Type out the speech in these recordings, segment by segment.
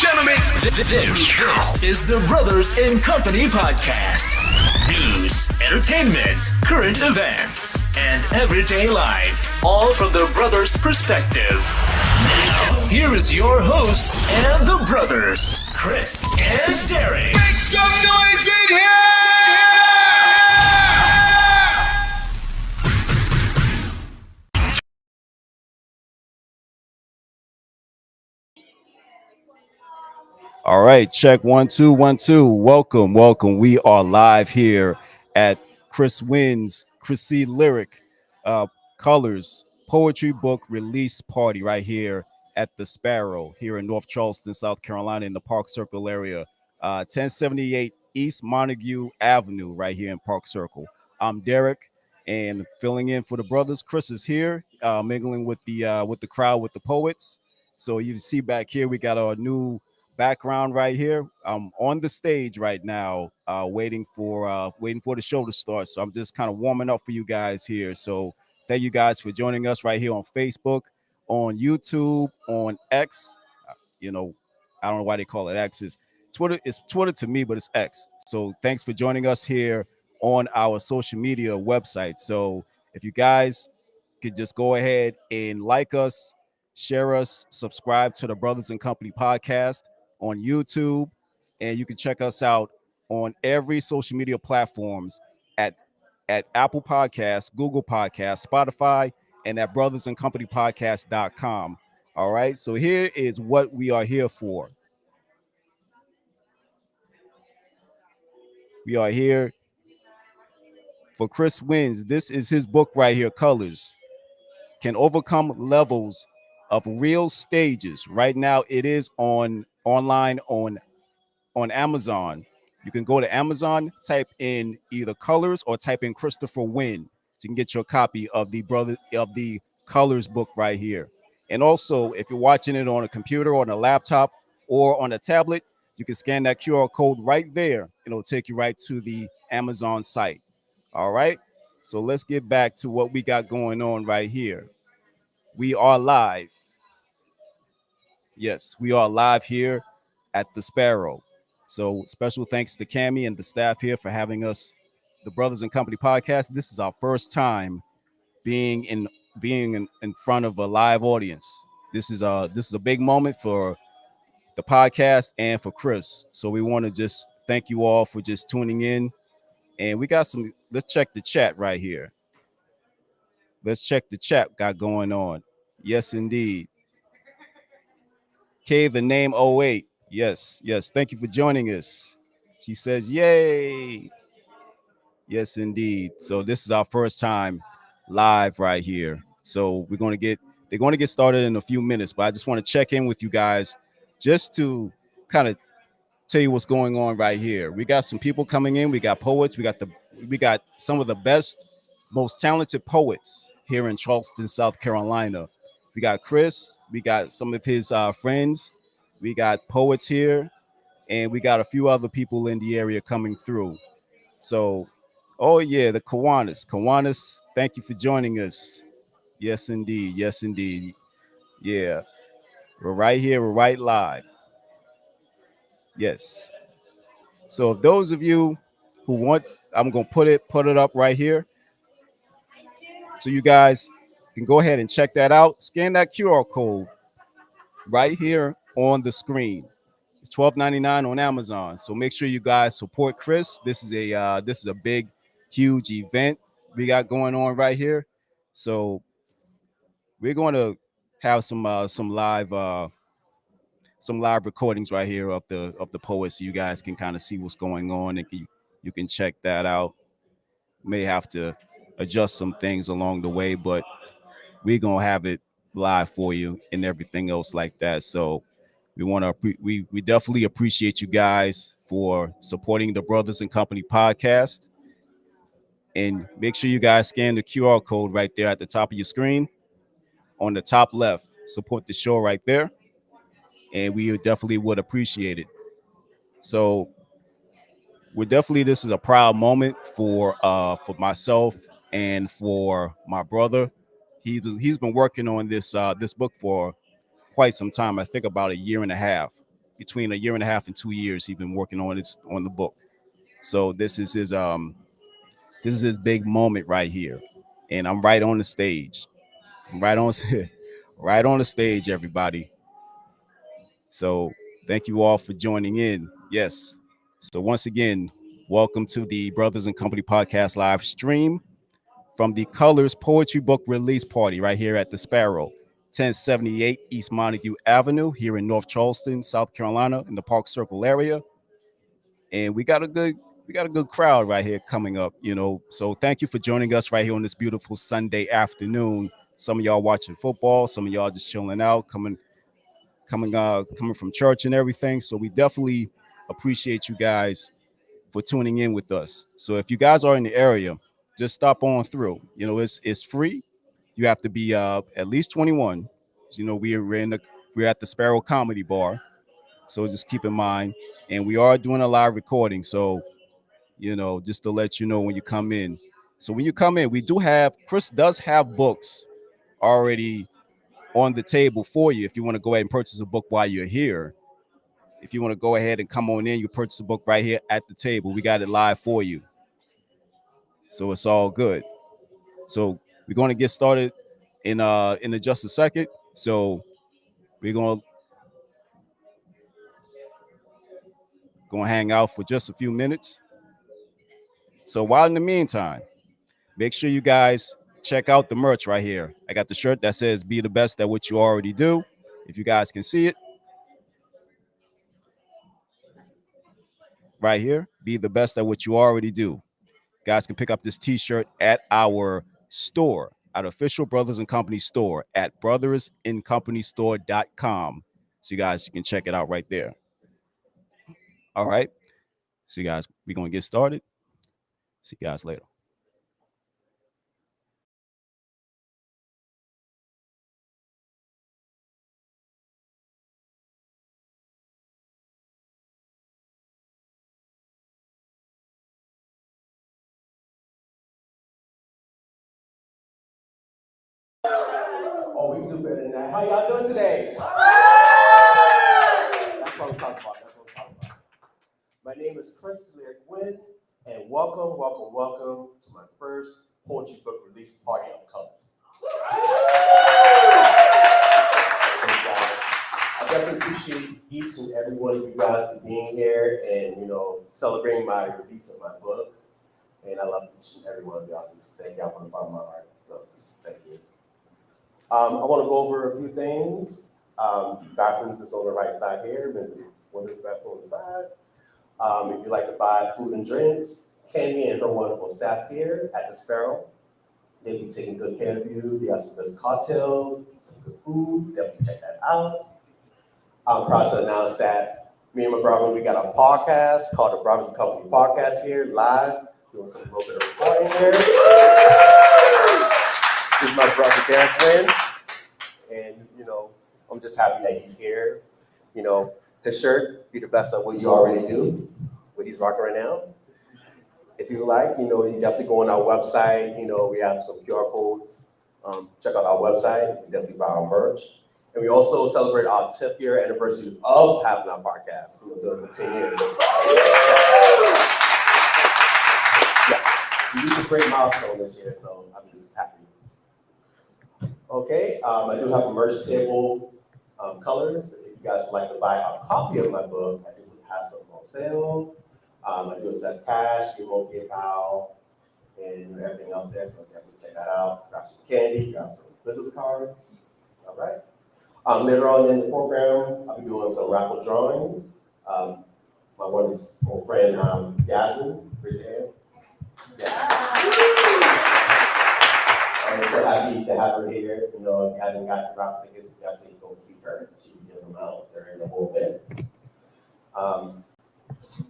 gentlemen, this is the Brothers in Company podcast. News, entertainment, current events, and everyday life, all from the brothers' perspective. Now, here is your hosts and the brothers, Chris and Derek. Make some noise in here! All right, check 1 2 1 2. Welcome. We are live here at Chris Wynn's C.O.L.O.R.S Colors Poetry Book Release Party right here at the Sparrow here in North Charleston, South Carolina, in the Park Circle area, 1078 East Montague Avenue, right here in Park Circle. I'm Derek, and filling in for the brothers. Chris is here, mingling with the crowd, with the poets. So you see back here, we got our new background right here. I'm on the stage right now, waiting for the show to start. So I'm just kind of warming up for you guys here. So thank you guys for joining us right here on Facebook, on YouTube, on X. You know, I don't know why they call it X. It's Twitter to me, but it's X. So thanks for joining us here on our social media website. So if you guys could just go ahead and like us, share us, subscribe to the Brothers in Company podcast on YouTube, and you can check us out on every social media platforms at Apple Podcasts, Google Podcasts, Spotify, and at brothersincompanypodcast.com. All right, so here is what we are here for. We are here for Chris Wynn's. This is his book right here, Colors. Can overcome levels of real stages. Right now, it is online on Amazon. You can go to Amazon, type in either Colors or type in Christopher Wynn, so you can get your copy of the Colors book right here. And also, if you're watching it on a computer or on a laptop or on a tablet, you can scan that QR code right there, and it'll take you right to the Amazon site. All right. So let's get back to what we got going on right here. We are live. Yes, we are live here at the Sparrow. So special thanks to Cammie and the staff here for having us, the Brothers in Company podcast. This is our first time being in front of a live audience. This is a big moment for the podcast and for Chris. So we want to just thank you all for just tuning in. And we got some. Let's check the chat right here. Let's check the chat got going on. Yes, indeed. K, the name 08. Yes. Thank you for joining us. She says, yay. Yes, indeed. So this is our first time live right here. So they're going to get started in a few minutes, but I just want to check in with you guys just to kind of tell you what's going on right here. We got some people coming in. We got poets. We got some of the best, most talented poets here in Charleston, South Carolina. We got Chris. We got some of his friends. We got poets here, and we got a few other people in the area coming through. So, oh yeah, the Kiwanis, thank you for joining us. Yes, indeed. Yeah, we're right here. We're right live. Yes. So if those of you who want, I'm gonna put it up right here, so you guys can go ahead and check that out. Scan that QR code right here on the screen. It's $12.99 on Amazon. So make sure you guys support Chris. This is a big, huge event we got going on right here. So we're going to have some live recordings right here of the poets, so you guys can kind of see what's going on, and you can check that out. May have to adjust some things along the way, but we're gonna have it live for you and everything else like that. So we definitely appreciate you guys for supporting the Brothers in Company podcast. And make sure you guys scan the QR code right there at the top of your screen on the top left. Support the show right there, and we definitely would appreciate it. So this is a proud moment for myself and for my brother. He's been working on this book for quite some time. I think about a year and a half. between a year and a half and 2 years. He's been working on the book. So this is his big moment right here, and I'm right on the stage. I'm right on right on the stage, everybody. So thank you all for joining in. Yes. So once again, welcome to the Brothers and Company podcast live stream from the C.O.L.O.R.S Poetry Book Release Party right here at the Sparrow, 1078 East Montague Avenue here in North Charleston, South Carolina, in the Park Circle area. And we got a good crowd right here coming up, So thank you for joining us right here on this beautiful Sunday afternoon. Some of y'all watching football, some of y'all just chilling out, coming from church and everything. So we definitely appreciate you guys for tuning in with us. So if you guys are in the area, just stop on through. It's free. You have to be at least 21. We're at the Sparrow Comedy Bar. So just keep in mind. And we are doing a live recording. So, just to let you know when you come in. So when you come in, Chris does have books already on the table for you if you want to go ahead and purchase a book while you're here. If you want to go ahead and come on in, you purchase a book right here at the table. We got it live for you. So it's all good. So we're going to get started in just a second. So we're going to hang out for just a few minutes. So while in the meantime, make sure you guys check out the merch right here. I got the shirt that says "Be the best at what you already do." If you guys can see it right here, be the best at what you already do. Guys can pick up this t-shirt at our store, at Official Brothers and Company store at brothersincompany.store.com. So you guys can check it out right there. All right. So you guys, we're going to get started. See you guys later. Oh, we can do better than that. How y'all doing today? That's what I'm talking about. My name is Chris Wynn, and welcome to my first poetry book release party of colors. Thank you guys. I definitely appreciate each and every one of you guys for being here and celebrating my release of my book. And I love each and every one of y'all. Just thank y'all from the bottom of my heart. So just thank you. I want to go over a few things. Bathrooms is on the right side here. There's a women's bathroom on the side. If you like to buy food and drinks, Candy and her wonderful staff here at the Sparrow, they'll be taking good care of you. They have some good cocktails, some good food. Definitely check that out. I'm proud to announce that me and my brother, we got a podcast called the Brothers and Company Podcast here, live, doing some little bit of recording here. This is my brother, Wynn, and I'm just happy that he's here. His shirt, be the best at what you already do, what he's rocking right now. If you like, you definitely go on our website. We have some QR codes. Check out our website. You can definitely buy our merch. And we also celebrate our 10th year anniversary of having our podcast. We're doing it for 10 years. Yeah, we reached a great milestone this year, so I'm just happy. Okay, I do have a merch table, colors. If you guys would like to buy a copy of my book, I do have some on sale. I do accept cash, remote PayPal, and everything else there, so definitely check that out. Grab some candy, grab some business cards. All right. Later on in the program, I'll be doing some raffle drawings. My wonderful friend, Yasmin, raise your hand. I'm so happy to have her here. If you haven't got the raffle tickets, definitely go see her. She can give them out during the whole event.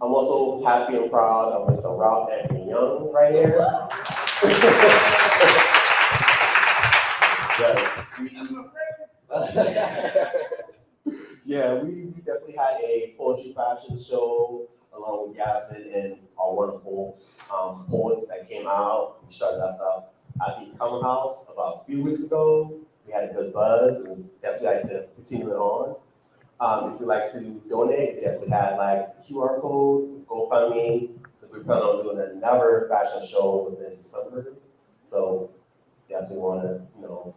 I'm also happy and proud of Mr. Ralph Anthony Young right here. Yeah, we definitely had a poetry fashion show along with Yasmin and our wonderful poets that came out. We started that stuff at the Common House about a few weeks ago. We had a good buzz and definitely like to continue it on. If you'd like to donate, we definitely have like QR code, GoFundMe, because we plan on doing another fashion show within December. So definitely want to,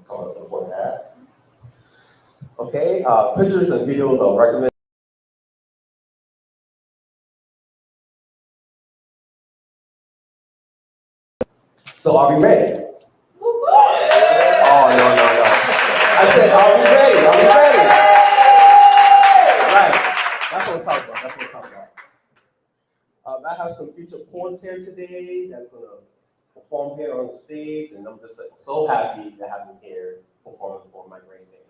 come and support that. Okay, pictures and videos are recommended. So are we ready? Oh, no. I said, are we ready? Are we ready? Right. That's what we're talking about. I have some featured poets here today that's going to perform here on the stage, and I'm just so happy to have them here performing for my great day.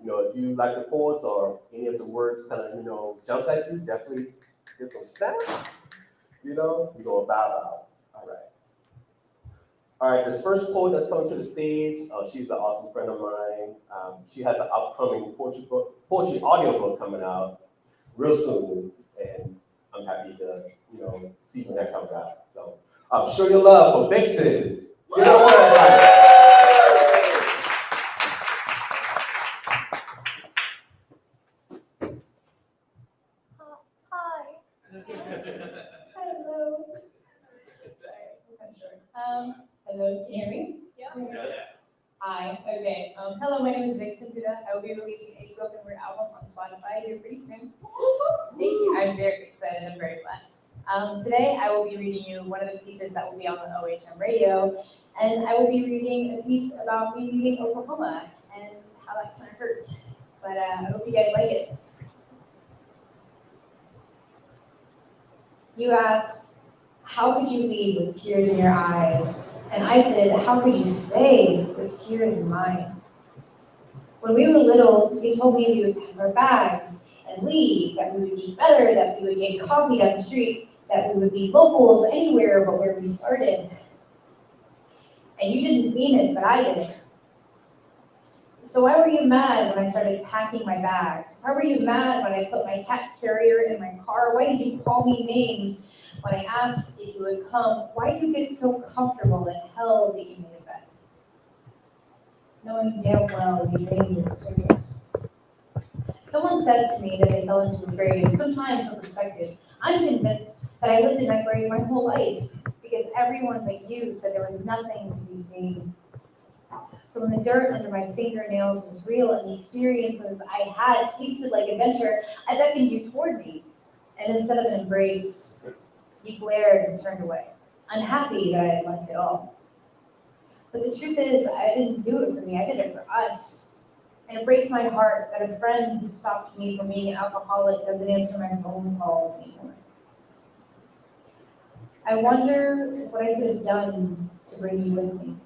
If you like the poets or any of the words kind of, jumps at you, definitely get some snaps. You go about. All right, this first poet that's coming to the stage, she's an awesome friend of mine. She has an upcoming poetry audiobook coming out real soon, and I'm happy to, see when that comes out. So, show your love for Vixen. Give it up for everybody. Hi. Hello. Sorry, I'm kind of short. Hello, can you hear me? Yes. Hi, okay. Hello, my name is Vixen Puda. I will be releasing a spoken word album on Spotify here pretty soon. Thank you. I'm very excited. I'm very blessed. Today, I will be reading you one of the pieces that will be on the OHM radio, and I will be reading a piece about me leaving Oklahoma and how that kind of hurt. But I hope you guys like it. You asked, how could you leave with tears in your eyes? And I said, how could you stay with tears in mine? When we were little, you told me we would pack our bags and leave, that we would eat better, that we would get coffee down the street, that we would be locals anywhere but where we started. And you didn't mean it, but I did. So why were you mad when I started packing my bags? Why were you mad when I put my cat carrier in my car? Why did you call me names when I asked if you would come? Why did you get so comfortable and held that you made a bed? Knowing damn well you made your serious. Someone said to me that they fell into a grave. Some time for perspective. I'm convinced that I lived in my grave my whole life because everyone but you said there was nothing to be seen. So when the dirt under my fingernails was real and the experiences I had tasted like adventure, I beckoned you toward me. And instead of an embrace, you glared and turned away, unhappy that I had left it all. But the truth is, I didn't do it for me, I did it for us. And it breaks my heart that a friend who stopped me from being an alcoholic doesn't answer my phone calls anymore. I wonder what I could have done to bring you with me.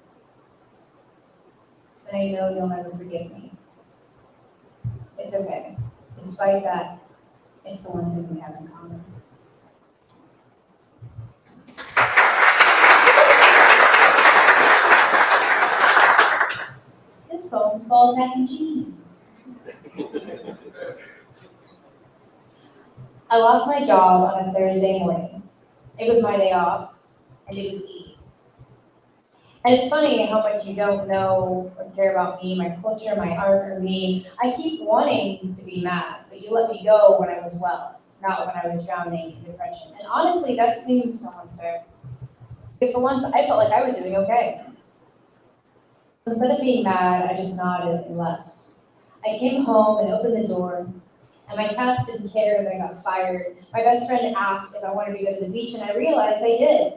And I know you'll never forgive me. It's okay. Despite that, it's the one thing we have in common. This poem's called Mac and Cheese. I lost my job on a Thursday morning. It was my day off, and it was Eid. And it's funny how much you don't know or care about me, my culture, my art, or me. I keep wanting to be mad, but you let me go when I was well, not when I was drowning in depression. And honestly, that seemed so unfair. Because for once, I felt like I was doing okay. So instead of being mad, I just nodded and left. I came home and opened the door, and my cats didn't care that I got fired. My best friend asked if I wanted to go to the beach, and I realized I did.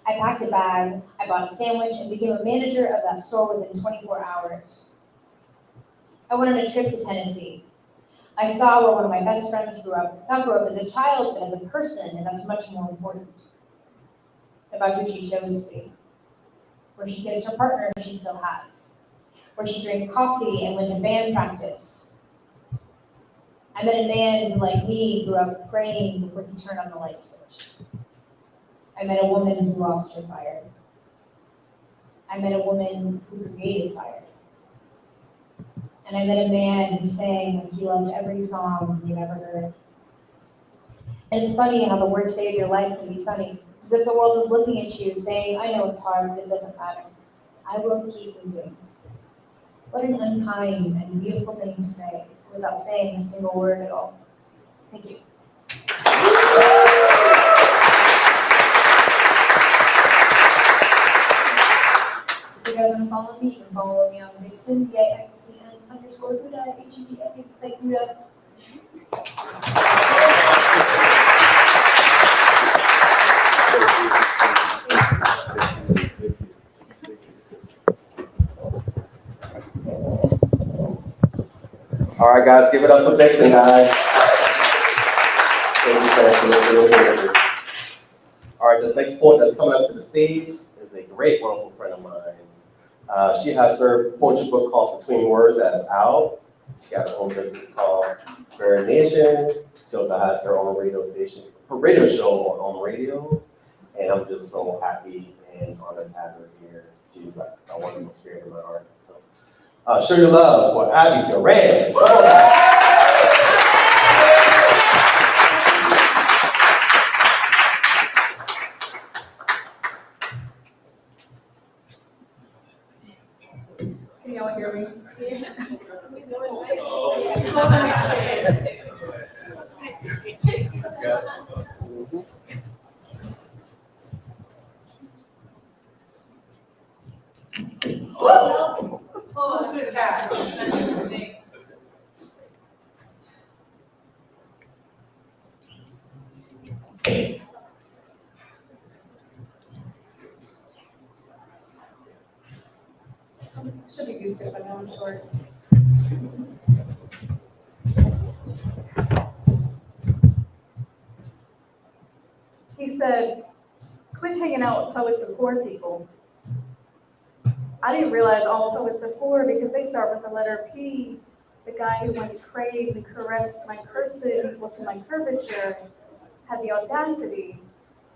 I packed a bag, I bought a sandwich, and became a manager of that store within 24 hours. I went on a trip to Tennessee. I saw where one of my best friends grew up, not grew up as a child, but as a person, and that's much more important. About who she chose to be. Where she kissed her partner she still has. Where she drank coffee and went to band practice. I met a man who, like me, grew up praying before he turned on the light switch. I met a woman who lost her fire. I met a woman who created fire. And I met a man who sang like he loved every song you've ever heard. And it's funny how the worst day of your life can be sunny. It's as if the world is looking at you saying, I know it's hard, but it doesn't matter. I will keep moving. What an unkind and beautiful thing to say. without saying a single word at all. Thank you. If you guys want to follow me, you can follow me on Vixen, VIXCN_Buddha, HEBA, it's like Buddha. All right, guys, give it up for Vixen, guys. Thank you. All right, this next poet that's coming up to the stage is a great, wonderful friend of mine. She has her poetry book called C.O.L.O.R.S that's out. She got her own business called Very Nation. She also has her own radio station, her radio show on radio. And I'm just so happy and honored to have her here. She's like a wonderful spirit in my heart. So, show your love for Abby Duran. Can y'all hear me? Oh, to the back. Should be used to it, but now I'm short. He said, quit hanging out with poets and poor people. I didn't realize all poets are poor because they start with the letter P. The guy who once craved and caressed my cursive equal to my curvature had the audacity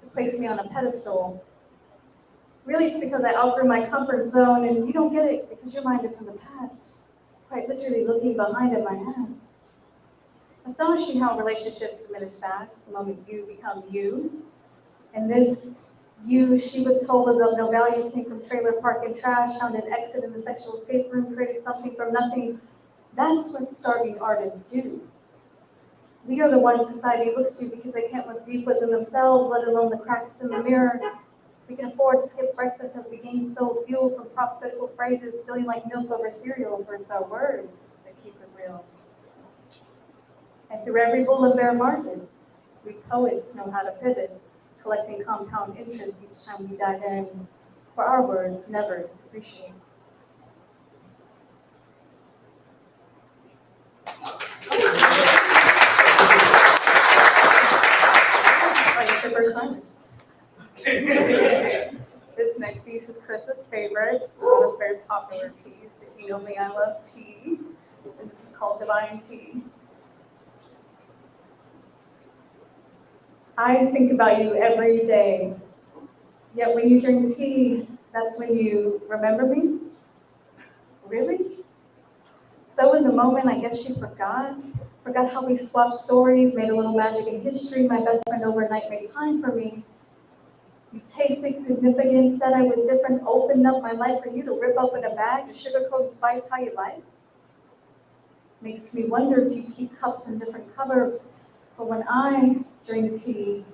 to place me on a pedestal. Really, it's because I outgrew my comfort zone, and you don't get it because your mind is in the past, quite literally looking behind at my ass. Astonishing how relationships diminish fast the moment you become you. And this you, she was told, was of no value, came from trailer park and trash, found an exit in the sexual escape room, created something from nothing. That's what starving artists do. We are the ones society looks to because they can't look deep within themselves, let alone the cracks in the mirror. We can afford to skip breakfast as we gain soul fuel from prophetical phrases, feeling like milk over cereal, for it's our words that keep it real. And through every bull and bear market, we poets know how to pivot, collecting compound interest each time we dive in, for our words never depreciate. Right, it's your first time. This next piece is Chris's favorite, a very popular piece. If you know me, I love tea, and this is called Divine Tea. I think about you every day, yet when you drink tea, that's when you remember me? Really? So in the moment, I guess you forgot how we swapped stories, made a little magic in history. My best friend overnight made time for me. You tasted significant, said I was different, opened up my life for you to rip open a bag, to sugarcoat and spice how you like. Makes me wonder if you keep cups in different cupboards. But when I drink tea,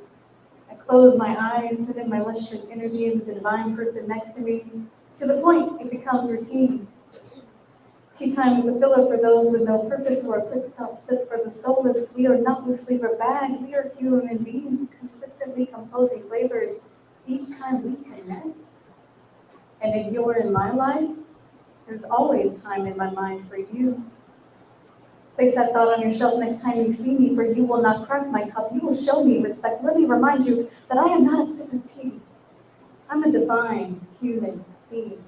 I close my eyes, sit in my lustrous energy with the divine person next to me. To the point, it becomes routine. Tea time is a filler for those with no purpose or a quick stop sip for the soulless. We are not loose leaf or bag. We are human beings consistently composing flavors each time we connect. And if you're in my life, there's always time in my mind for you. Place that thought on your shelf next time you see me, for you will not crack my cup. You will show me respect. Let me remind you that I am not a sip of tea. I'm a divine human being.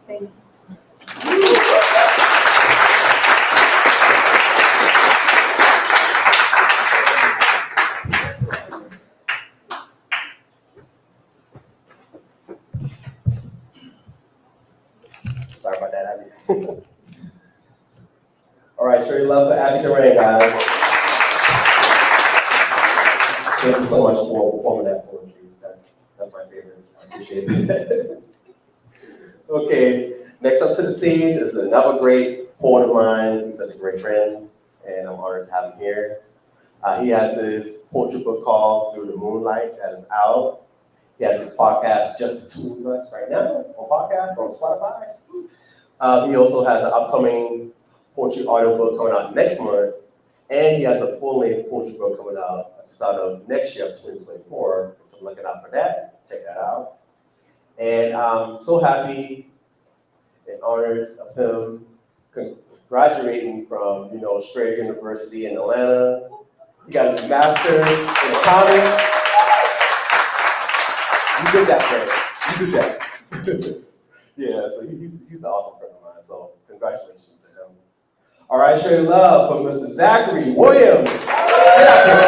Thank you. Sorry about that, Abby. All right, show your love for Abby Duran, guys. Thank you so much for performing that poetry. That's my favorite. I appreciate it. Okay, next up to the stage is another great poet of mine. He's such a great friend, and I'm honored to have him here. He has his poetry book called Through the Moonlight that is out. He has his podcast, Just the Two of Us, right now on podcast on Spotify. He also has an upcoming poetry audiobook coming out next month, and he has a full-length poetry book coming out at the start of next year, 2024. I'm looking out for that. Check that out. And I'm so happy and honored of him graduating from, Strayer University in Atlanta. He got his master's in accounting. You did that, Fred. You did that. Yeah, so he's an awesome friend of mine. So congratulations to him. All right, show your love for Mr. Zachary Williams. Get up here.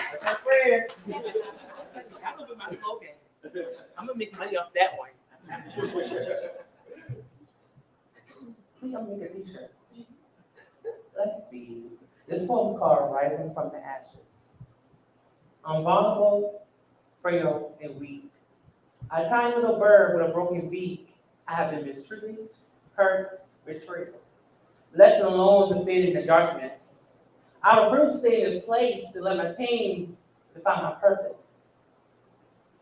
That's my prayer. That will be my slogan. I'm gonna make money off that one. See, I'm gonna make a t-shirt. Let's see. This poem's called Rising from the Ashes. I'm vulnerable, frail, and weak. A tiny little bird with a broken beak. I have been mistreated, hurt, betrayed. Left alone to fade in the darkness. I refuse to stay in a place to let my pain define my purpose.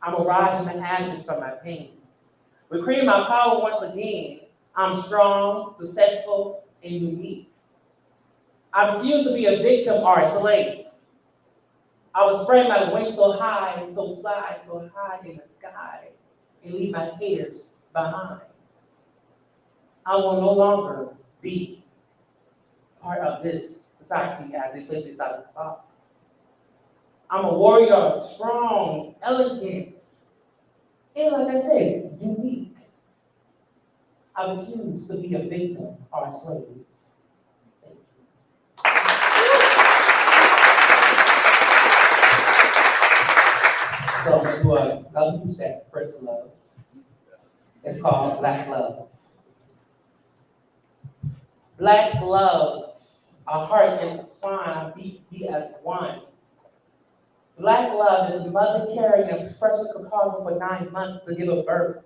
I'm a rise in the ashes from my pain. Reclaiming my power once again. I'm strong, successful, and unique. I refuse to be a victim or a slave. I will spread my wings so high, so fly, so high in the sky, and leave my haters behind. I will no longer be part of this society as they place me inside this box. I'm a warrior, strong, elegant, and like I said, unique. I refuse to be a victim or a slave. Thank you. So I'm gonna do another piece that first love. It's called Black Love. Black love, a heart intertwined, be as one. Black love is a mother carrying a special compartment for 9 months to give birth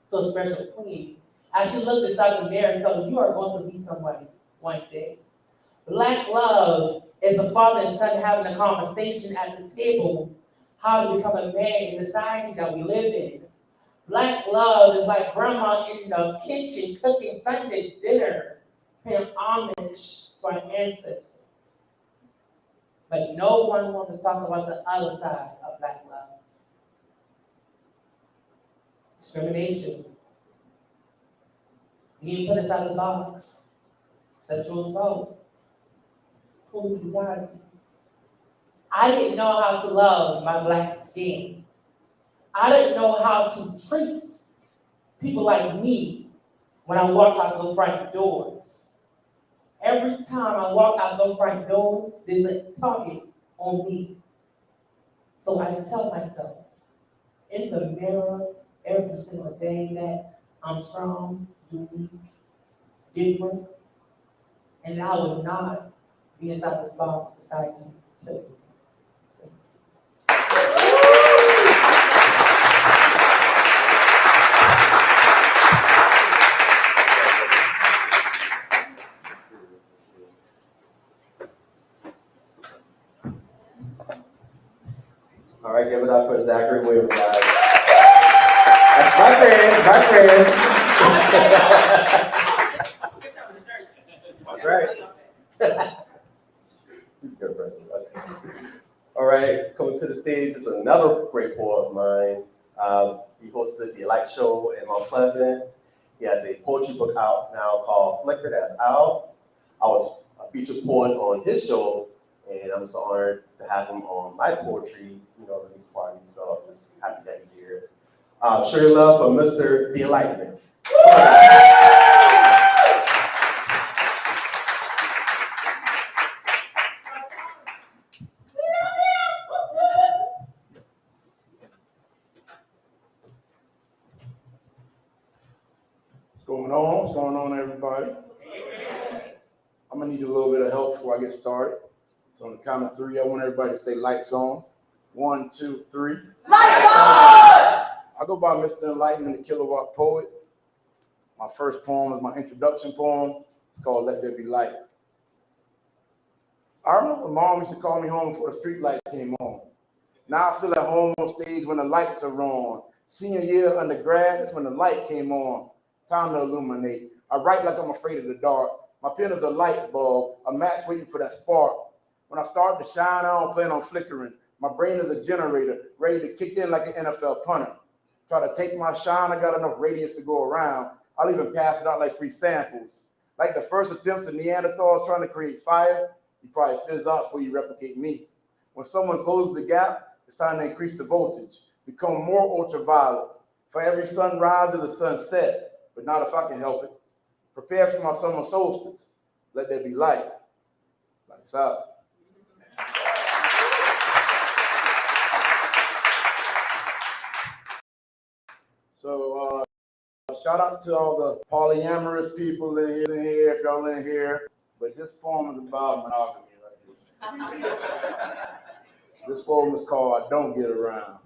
to a special queen. As she looked inside the mirror and said, you are going to be someone one day. Black love is the father and son having a conversation at the table, how to become a man in the society that we live in. Black love is like grandma in the kitchen cooking Sunday dinner, paying homage to our ancestors. But no one wants to talk about the other side of black love. Discrimination. Being put inside the box. Sexual assault. Police brutality. I didn't know how to love my black skin. I didn't know how to treat people like me when I walked out those front doors. Every time I walk out those front doors, there's a target on me. So I tell myself in the mirror every single day that I'm strong, unique, different, and I would not be inside this box society. All right, give it up for Zachary Williams, guys. That's my friend. That's right. He's a good person. All right, coming to the stage is another great poet of mine. He hosted the Light Show in Mount Pleasant. He has a poetry book out now called Flicker that's out. I was a featured poet on his show, and I'm so honored to have him on my poetry, release party. So I'm just happy that he's here. Show your love for Mr. The Enlightenment. What's going on, everybody? I'm gonna need a little bit of help before I get started. So on the count of three, I want everybody to say lights on. 1, 2, 3. Lights on! I go by Mr. Enlightenment, the Kilowatt Poet. My first poem is my introduction poem. It's called Let There Be Light. I remember mom used to call me home before the street lights came on. Now I feel at home on stage when the lights are on. Senior year undergrad, that's when the light came on. Time to illuminate. I write like I'm afraid of the dark. My pen is a light bulb, a match waiting for that spark. When I start to shine, I don't plan on flickering. My brain is a generator, ready to kick in like an NFL punter. Try to take my shine, I got enough radiance to go around. I'll even pass it out like free samples. Like the first attempts of Neanderthals trying to create fire, you probably fizz out before you replicate me. When someone closes the gap, it's time to increase the voltage, become more ultraviolet. For every sunrise is a sunset, but not if I can help it. Prepare for my summer solstice. Let there be light. Lights out. So shout out to all the polyamorous people in here, if y'all in here. But this poem is about monogamy right here. This poem is called I Don't Get Around.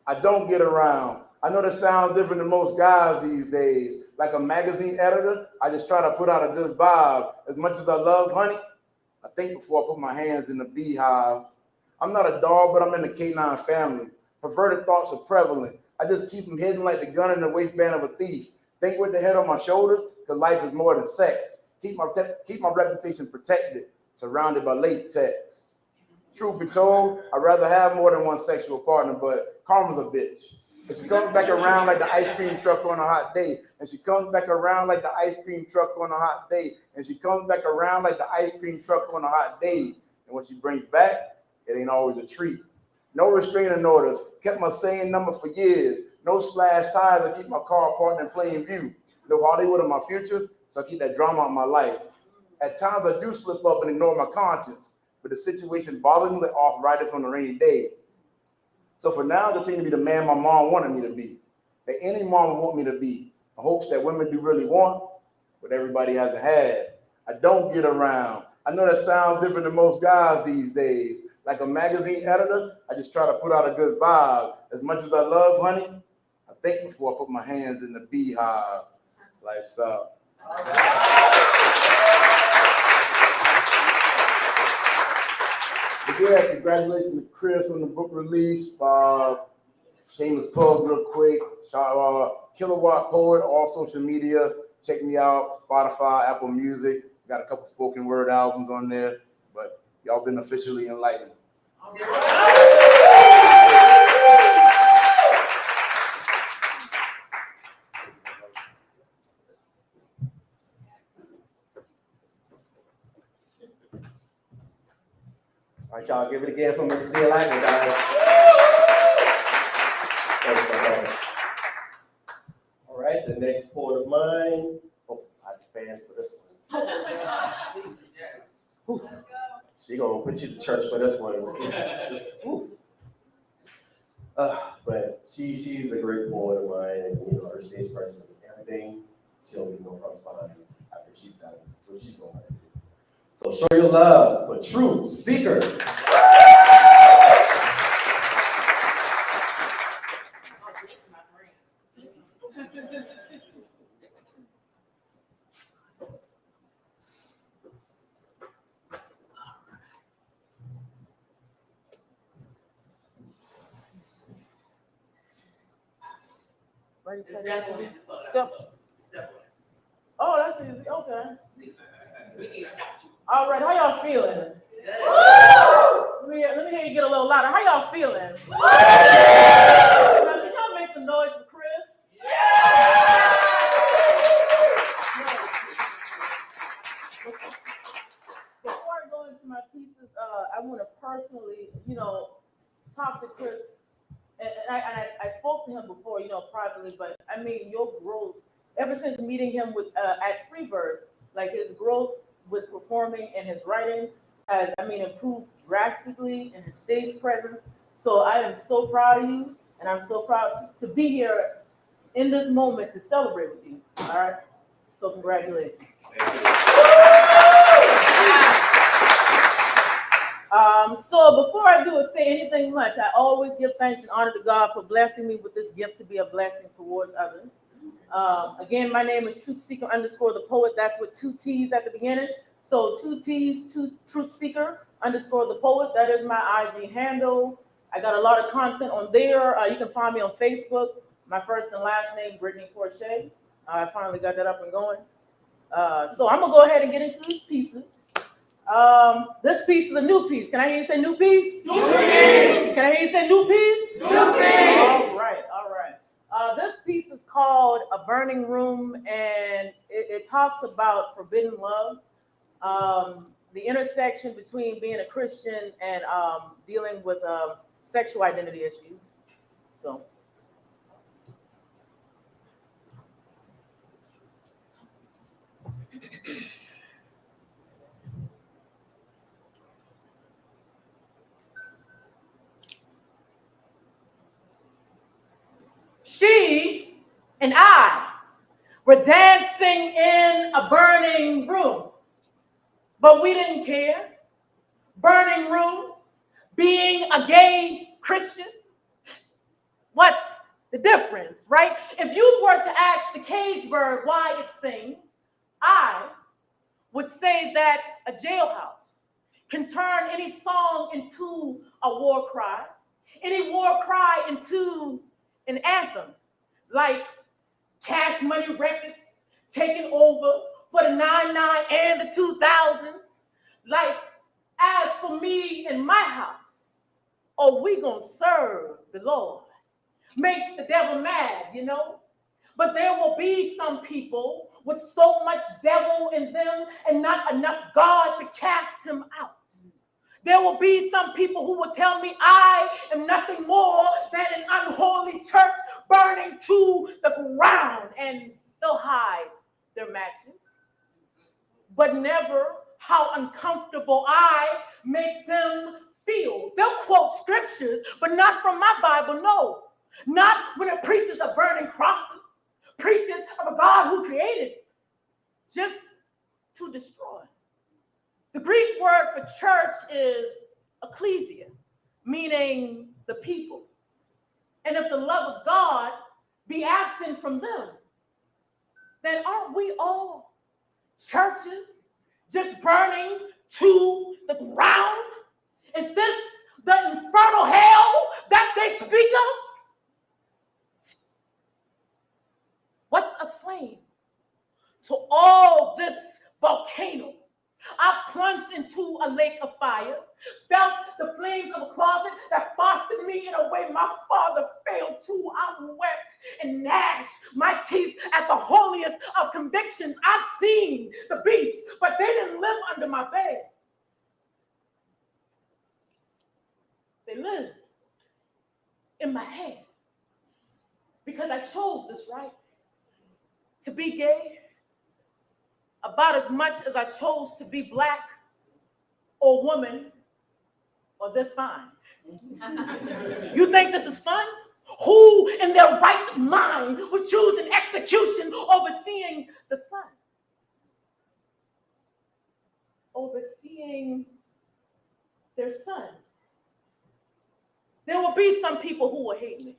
I don't get around. I know that sounds different than most guys these days. Like a magazine editor, I just try to put out a good vibe. As much as I love honey, I think before I put my hands in the beehive. I'm not a dog, but I'm in the canine family. Perverted thoughts are prevalent. I just keep them hidden like the gun in the waistband of a thief. Think with the head on my shoulders, because life is more than sex. Keep my reputation protected, surrounded by latex. Truth be told, I'd rather have more than one sexual partner, but karma's a bitch. And she comes back around like the ice cream truck on a hot day. And she comes back around like the ice cream truck on a hot day. And she comes back around like the ice cream truck on a hot day. And when she brings back, it ain't always a treat. No restraining orders, kept my same number for years. No slash tires, I keep my car parked in plain view. No Hollywood in my future, so I keep that drama in my life. At times I do slip up and ignore my conscience, but the situation bothers me like arthritis on a rainy day. So for now, I continue to be the man my mom wanted me to be, that any mom would want me to be, in hopes that women do really want what everybody hasn't had. I don't get around. I know that sounds different than most guys these days. Like a magazine editor, I just try to put out a good vibe. As much as I love honey, I think before I put my hands in the beehive. Lights up. But yeah, congratulations to Chris on the book release. Shameless plug real quick. Kilowatt Poet, all social media. Check me out, Spotify, Apple Music. Got a couple spoken word albums on there, but y'all been officially enlightened. All right, y'all, give it again for Mr. D. Lightning, guys. Thanks, my brother. All right, the next poet of mine. Oh, I fan for this one. She gonna put you to church for this one. But she's a great poet of mine, and you know her stage presence, everything. She'll be no cross behind after she's done what she's going to do. So show your love for Truth Seeker. Step. Oh, that's easy. Okay. All right, how y'all feeling? Let me hear you get a little louder. How y'all feeling? Now, can y'all make some noise for Chris? Before I go into my pieces, I want to personally, talk to Chris. And I spoke to him before, privately, but I mean, your growth, ever since meeting him at Freebirds, like his growth with performing and his writing has, improved drastically in his stage presence. So I am so proud of you, and I'm so proud to be here in this moment to celebrate with you. All right. So congratulations. So before I do say anything much, I always give thanks and honor to God for blessing me with this gift to be a blessing towards others. Again, my name is Truth Seeker _ the poet. That's with 2 T's at the beginning. So 2 T's, Truth Seeker _ the poet. That is my IG handle. I got a lot of content on there. You can find me on Facebook. My first and last name, Brittany Porche. I finally got that up and going. So I'm gonna go ahead and get into these pieces. This piece is a new piece. Can I hear you say new piece? New piece. Can I hear you say new piece? New piece. All right, all right. This piece is called A Burning Room, and it talks about forbidden love, the intersection between being a Christian and dealing with sexual identity issues. So. She and I were dancing in a burning room, but we didn't care. Burning room, being a gay Christian, what's the difference, right? If you were to ask the cage bird why it sings, I would say that a jailhouse can turn any song into a war cry, any war cry into an anthem, like Cash Money Records taking over for the 99 and the 2000s. Like, as for me and my house, oh, we gonna serve the Lord. Makes the devil mad, you know? But there will be some people with so much devil in them and not enough God to cast him out. There will be some people who will tell me I am nothing more than an unholy church burning to the ground, and they'll hide their matches, but never how uncomfortable I make them feel. They'll quote scriptures, but not from my Bible, no. Not when it preaches of burning crosses, preaches of a God who created, just to destroy. The Greek word for church is ecclesia, meaning the people. And if the love of God be absent from them, then aren't we all churches just burning to the ground? Is this the infernal hell that they speak of? What's a flame to all this volcano? I plunged into a lake of fire, felt the flames of a closet that fostered me in a way my father failed to. I wept and gnashed my teeth at the holiest of convictions. I've seen the beasts, but they didn't live under my bed. They lived in my head because I chose this right. To be gay, about as much as I chose to be black or woman or this fine. You think this is fun? Who in their right mind would choose an execution over seeing the sun? Overseeing their son. There will be some people who will hate me.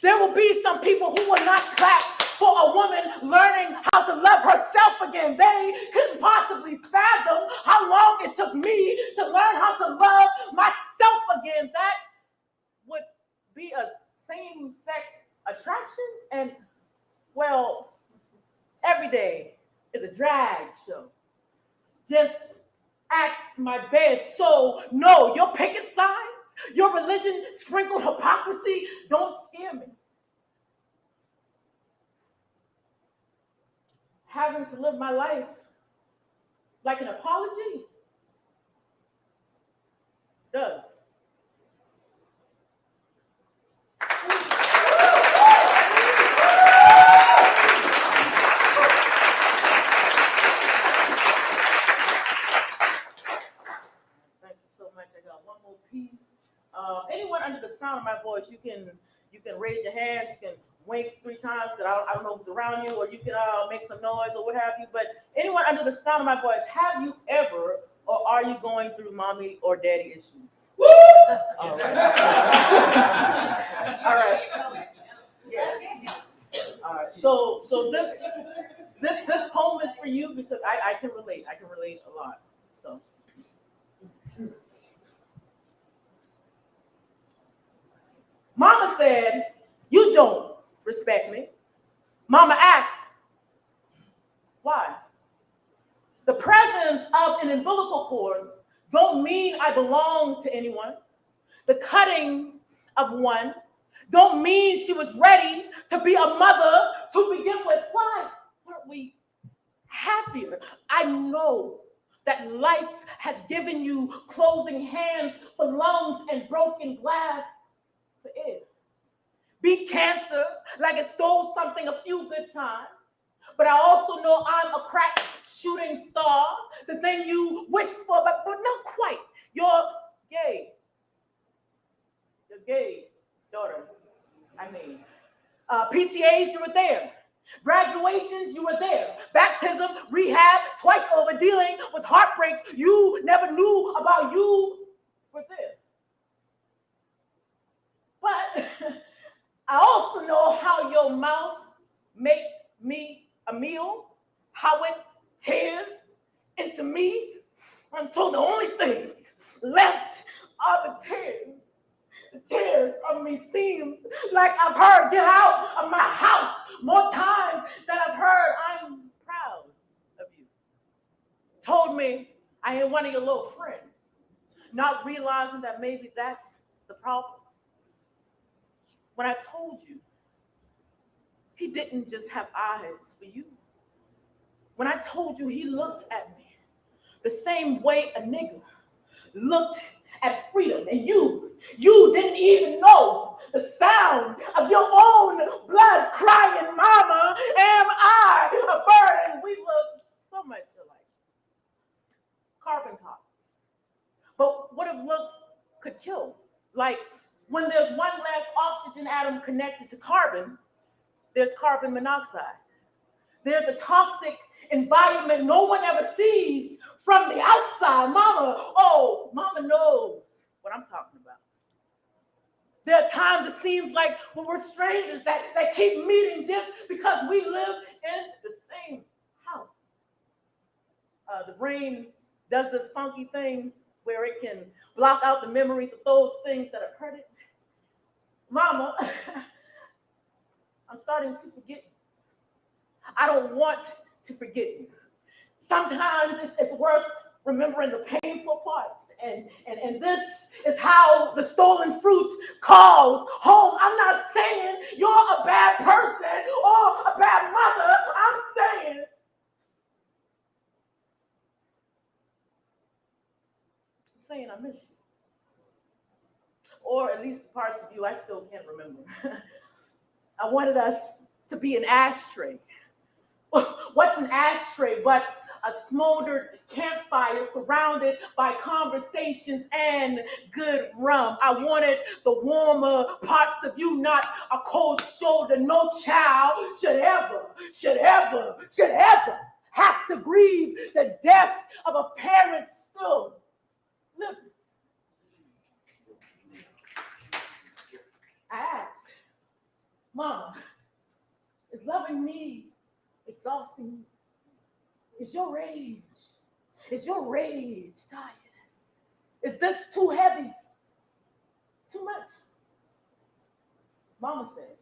There will be some people who will not clap for a woman learning how to love herself again. They couldn't possibly fathom how long it took me to learn how to love myself again. That would be a same-sex attraction. And, well, every day is a drag show. Just ask my bed. So, no, your picket signs, your religion sprinkled hypocrisy don't scare me. Having to live my life like an apology does. Thank you so much. I got one more piece. Anyone under the sound of my voice, you can raise your hands, you can wink 3 times, because I don't know who's around you, or you can make some noise or what have you. But anyone under the sound of my voice, have you ever or are you going through mommy or daddy issues? Woo! All right. All right. Yeah. All right. So this poem is for you because I can relate. I can relate a lot. So Mama said, "You don't respect me." Mama asked, "Why?" The presence of an umbilical cord don't mean I belong to anyone. The cutting of one don't mean she was ready to be a mother to begin with. Why weren't we happier? I know that life has given you closing hands for lungs and broken glass for air. Beat cancer like it stole something a few good times. But I also know I'm a crack shooting star, the thing you wished for, but not quite. You're gay. You're gay, daughter. I mean, PTAs, you were there. Graduations, you were there. Baptism, rehab, twice over, dealing with heartbreaks you never knew about, you were there. But I also know how your mouth make me a meal, how it tears into me until the only things left are the tears. The tears of me seems like I've heard "get out of my house" more times than I've heard "I'm proud of you." Told me I ain't one of your little friends, not realizing that maybe that's the problem. When I told you he didn't just have eyes for you. When I told you he looked at me the same way a nigga looked at freedom, and you didn't even know the sound of your own blood crying, "Mama, am I a burden?" We look so much alike. Carbon copies. But what if looks could kill? Like when there's one less oxygen atom connected to carbon, there's carbon monoxide. There's a toxic environment no one ever sees from the outside. Mama knows what I'm talking about. There are times it seems like we're strangers that keep meeting just because we live in the same house. The brain does this funky thing where it can block out the memories of those things that have hurt it. Mama, I'm starting to forget you. I don't want to forget you. Sometimes it's worth remembering the painful parts. And this is how the stolen fruit calls home. I'm not saying you're a bad person or a bad mother. I'm saying I miss you. Or at least parts of you I still can't remember. I wanted us to be an ashtray. What's an ashtray but a smoldered campfire surrounded by conversations and good rum? I wanted the warmer parts of you, not a cold shoulder. No child should ever have to grieve the death of a parent still living. I asked, Mama, is loving me exhausting you? Is your rage tired? Is this too heavy? Too much? Mama said.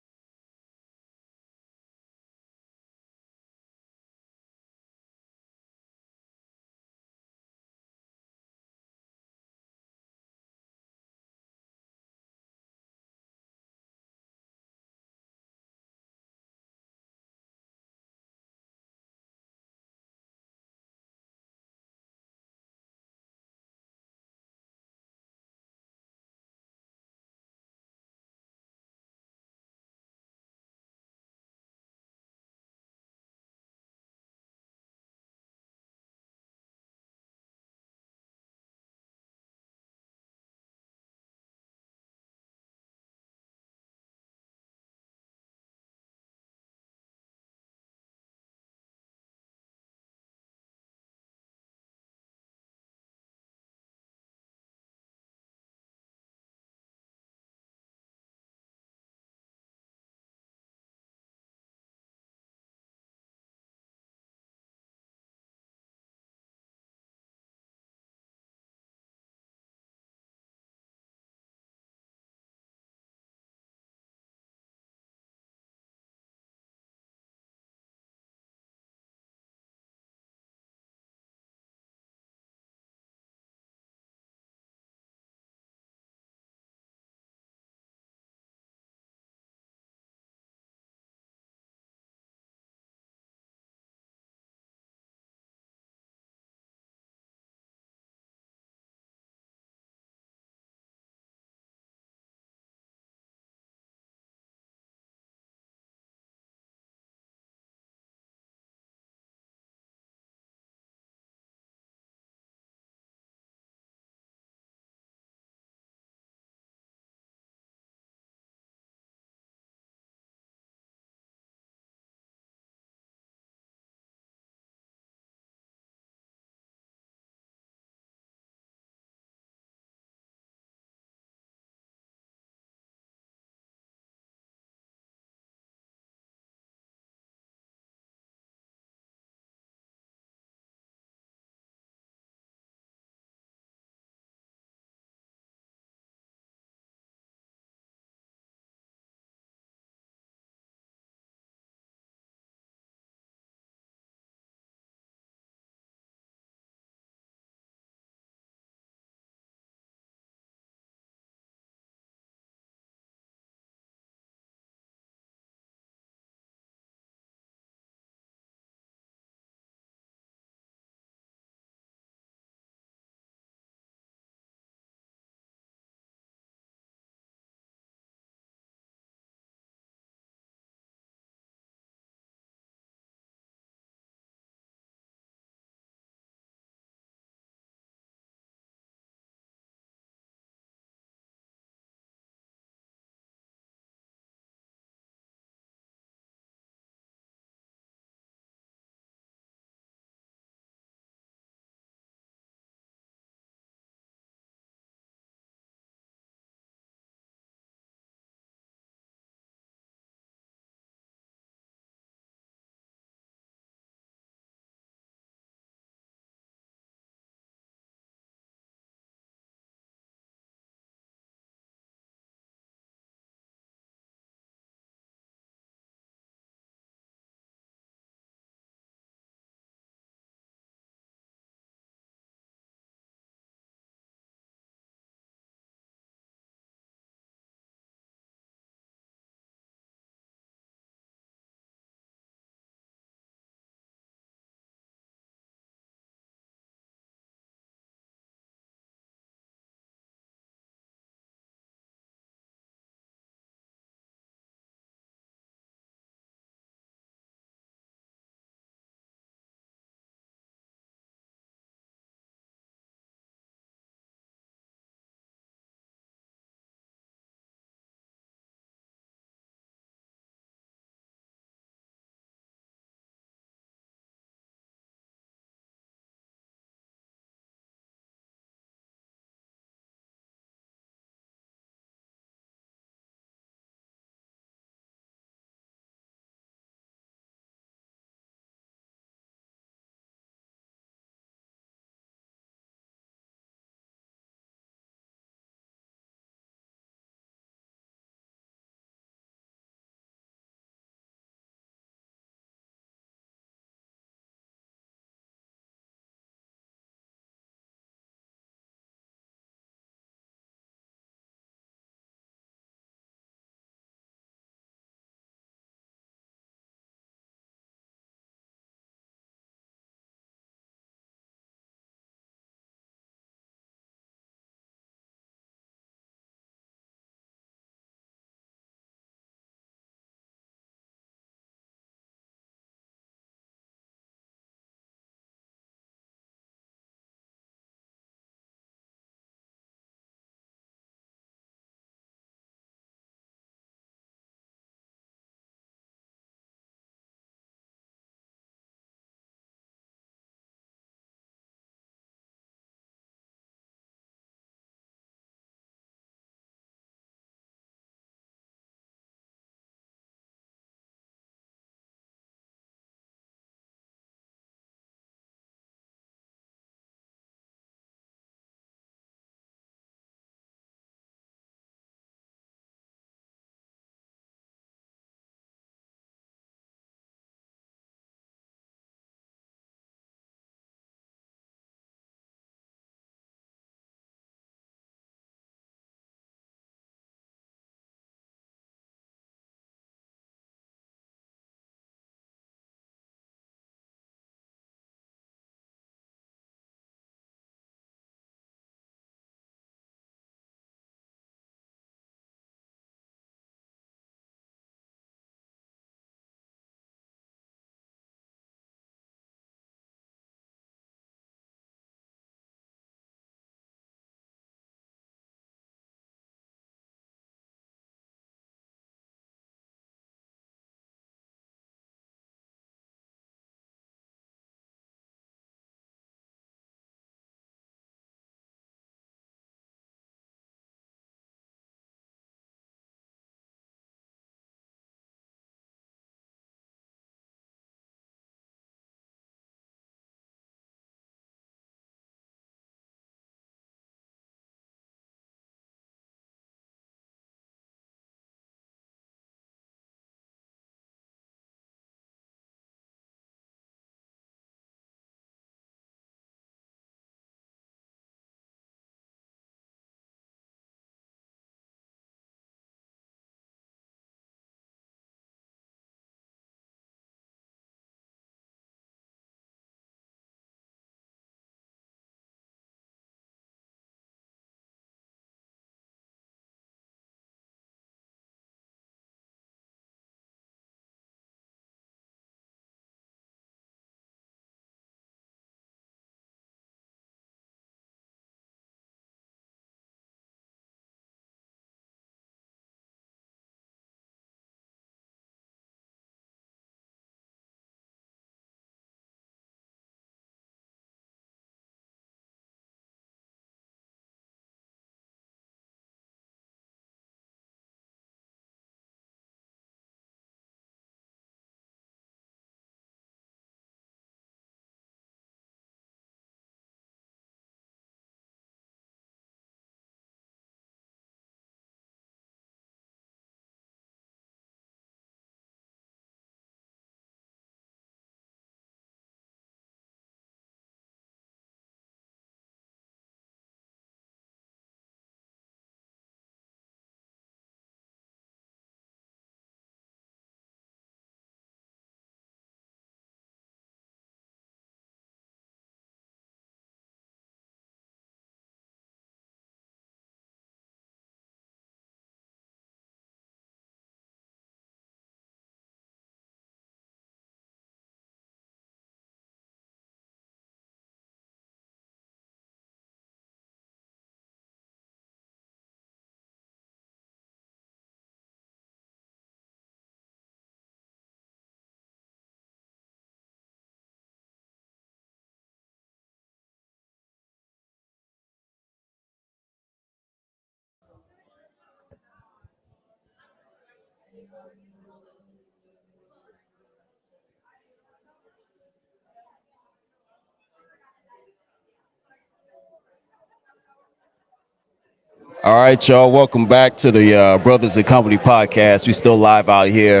All right, y'all. Welcome back to the Brothers and Company podcast. We still live out here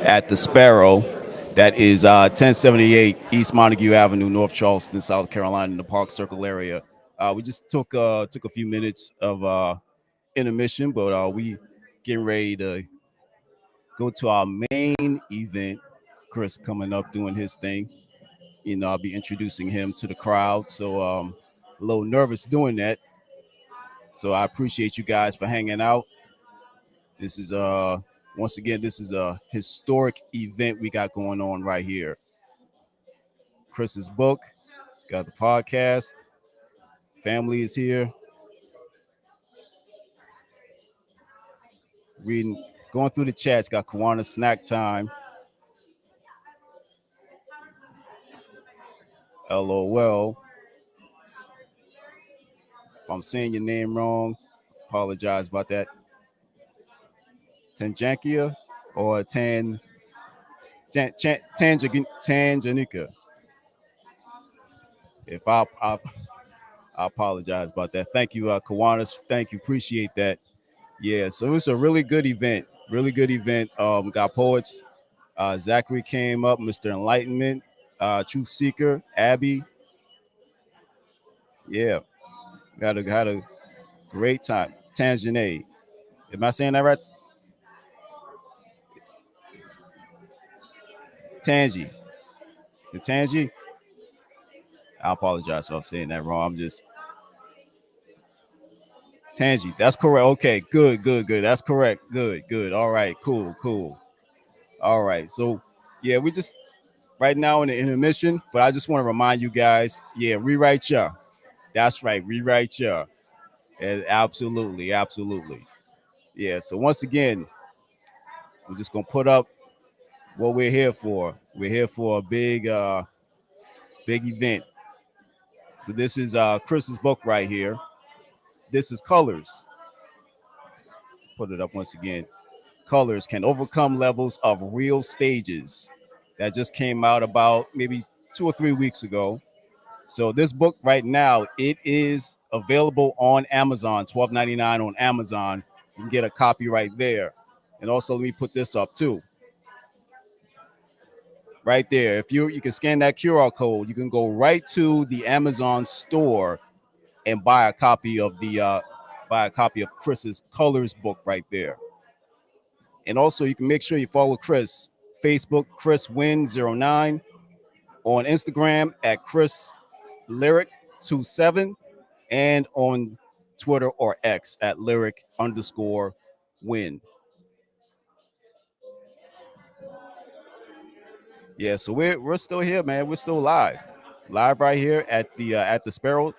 at the Sparrow. That is 1078 East Montague Avenue, North Charleston, South Carolina, in the Park Circle area. We just took a few minutes of intermission, but we getting ready to go to our main event. Chris coming up doing his thing. You know, I'll be introducing him to the crowd. So a little nervous doing that. So I appreciate you guys for hanging out. This is once again, this is a historic event we got going on right here. Chris's book, got the podcast, family is here. Reading, going through the chats, got Kiwanis snack time. LOL. If I'm saying your name wrong, apologize about that. Tanjankia or Tanjanika. If I apologize about that. Thank you, Kiwanis. Thank you. Appreciate that. Yeah, so it's a really good event. Really good event. Got poets. Zachary came up, Mr. Enlightenment, Truth Seeker, Abby. Yeah, had a great time. Tanjane. Am I saying that right? Tangi. Is it Tangi? I apologize if I'm saying that wrong. I'm just Tangi. That's correct. Okay, good. That's correct. Good. All right, cool. All right. So yeah, we just right now in the intermission, but I just want to remind you guys, yeah, rewrite ya. That's right, rewrite ya. Absolutely. Yeah. So once again, we're just gonna put up what we're here for. We're here for a big event. So this is Chris's book right here. This is Colors. Put it up once again. Colors can overcome levels of real stages. That just came out about maybe 2 or 3 weeks ago. So this book right now, it is available on Amazon, $12.99 on Amazon. You can get a copy right there. And also let me put this up too. Right there. If you can scan that QR code, you can go right to the Amazon store and buy a copy of Chris's Colors book right there. And also you can make sure you follow Chris. Facebook, Chris Wynn 09. On Instagram at Chris Lyric 27, and on Twitter or X at lyric_win. Yeah, so we're still here, man. We're still live right here at the Sparrow.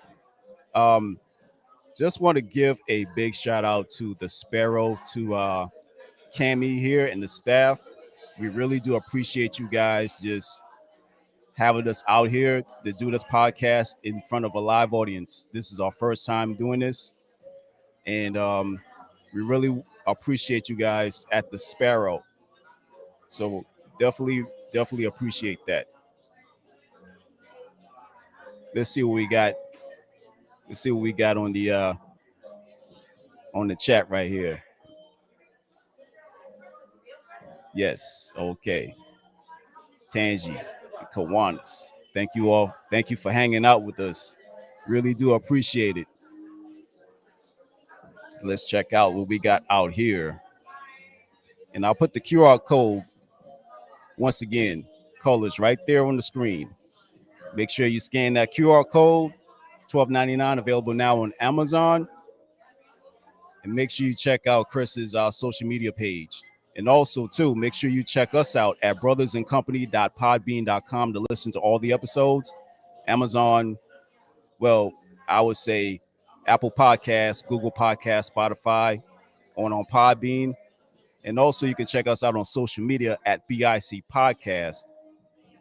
Just want to give a big shout out to the Sparrow, to Cami here and the staff. We really do appreciate you guys just having us out here to do this podcast in front of a live audience. This is our first time doing this, and we really appreciate you guys at the Sparrow. So definitely appreciate that. Let's see what we got. Let's see what we got on the chat right here. Yes, okay. Tangi, Kiwanis. Thank you all. Thank you for hanging out with us. Really do appreciate it. Let's check out what we got out here. And I'll put the QR code once again, Colors right there on the screen. Make sure you scan that QR code, $12.99, available now on Amazon. And make sure you check out Chris's social media page. And also, too, make sure you check us out at brothersandcompany.podbean.com to listen to all the episodes. Amazon, well, I would say Apple Podcasts, Google Podcasts, Spotify, on Podbean. And also, you can check us out on social media at BIC Podcast.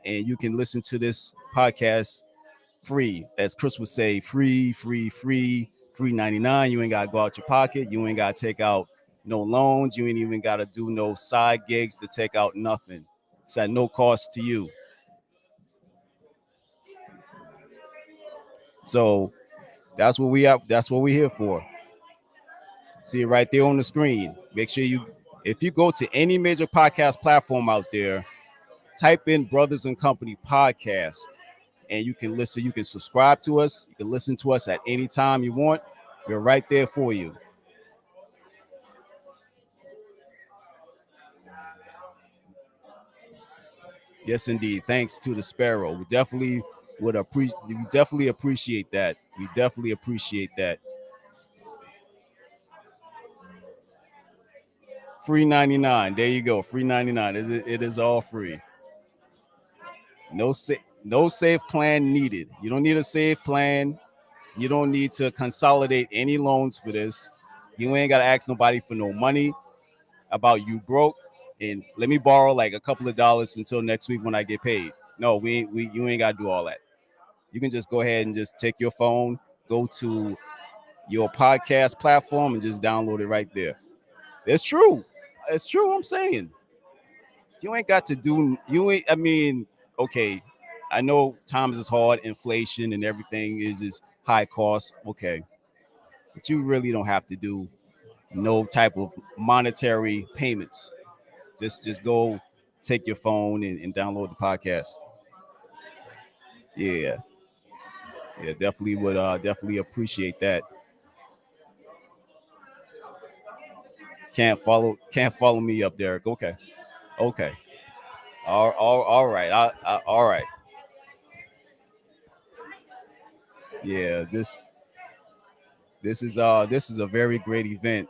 And you can listen to this podcast free. As Chris would say, free, $3.99. You ain't got to go out your pocket. You ain't got to take out No loans. You ain't even got to do no side gigs to take out nothing. It's at no cost to you. So that's what we have. That's what we're here for. See it right there on the screen. Make sure if you go to any major podcast platform out there, type in Brothers and Company podcast, and you can listen. You can subscribe to us. You can listen to us at any time you want. We're right there for you. Yes, indeed. Thanks to the Sparrow. We definitely would appreciate. We definitely appreciate that. We definitely appreciate that. Free 99. There you go. Free 99. It is all free. No safe plan needed. You don't need a safe plan. You don't need to consolidate any loans for this. You ain't got to ask nobody for no money about you broke and let me borrow like a couple of dollars until next week when I get paid. No, you ain't got to do all that. You can just go ahead and just take your phone, go to your podcast platform and just download it right there. It's true. It's true. I'm saying you ain't got to do. You ain't. I mean, okay. I know times is hard, inflation and everything is high cost. Okay, but you really don't have to do no type of monetary payments. Just go take your phone and download the podcast. Yeah, yeah, definitely would definitely appreciate that. Can't follow me up, Derek. Okay, okay. All right. All right. Yeah, this is a very great event.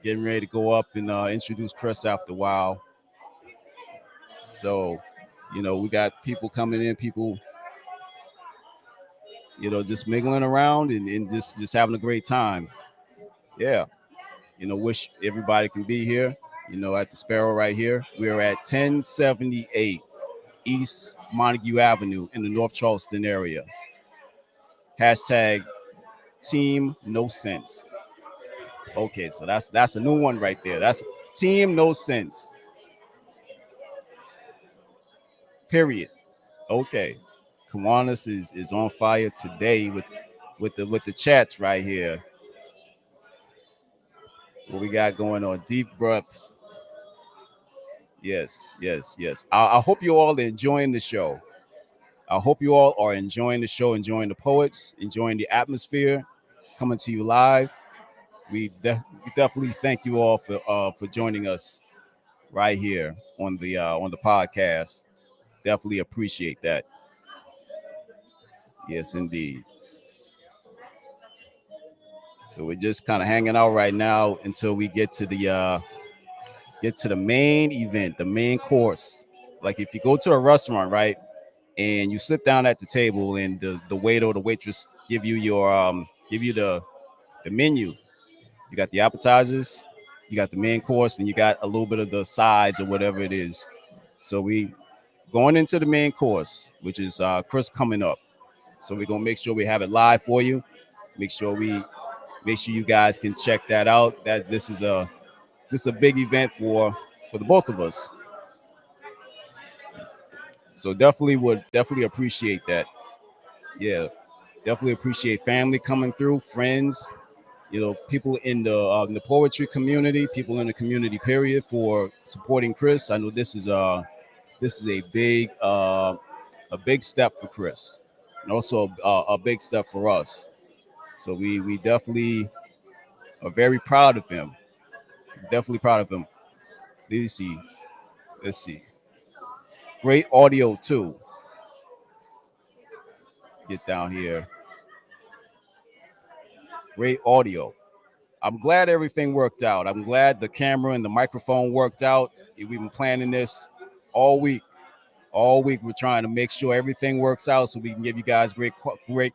Getting ready to go up and introduce Chris after a while. So, we got people coming in, people, just mingling around and just having a great time. Yeah. Wish everybody can be here, at the Sparrow right here. We're at 1078 East Montague Avenue in the North Charleston area. Hashtag Team No Sense. Okay, so that's a new one right there. That's Team No Sense. Period. Okay. Kiwanis is on fire today with the chats right here. What we got going on? Deep breaths. Yes, yes, yes. I hope you all are enjoying the show. I hope you all are enjoying the show, enjoying the poets, enjoying the atmosphere, coming to you live. We definitely thank you all for joining us right here on the podcast. Definitely appreciate that. Yes, indeed. So we're just kind of hanging out right now until we get to the main event, the main course. Like if you go to a restaurant, right, and you sit down at the table, and the waiter or the waitress give you the menu. You got the appetizers, you got the main course, and you got a little bit of the sides or whatever it is. So we going into the main course, which is Chris coming up. So we're gonna make sure we have it live for you. Make sure you guys can check that out. That this is a big event for the both of us. So definitely appreciate that. Yeah, definitely appreciate family coming through, friends, people in the poetry community, people in the community period for supporting Chris. I know this is a big step for Chris, and also a big step for us. So we definitely are very proud of him. Definitely proud of him. Let's see. Let's see. Great audio too. Get down here. Great audio. I'm glad everything worked out. I'm glad the camera and the microphone worked out. We've been planning this all week. All week we're trying to make sure everything works out so we can give you guys great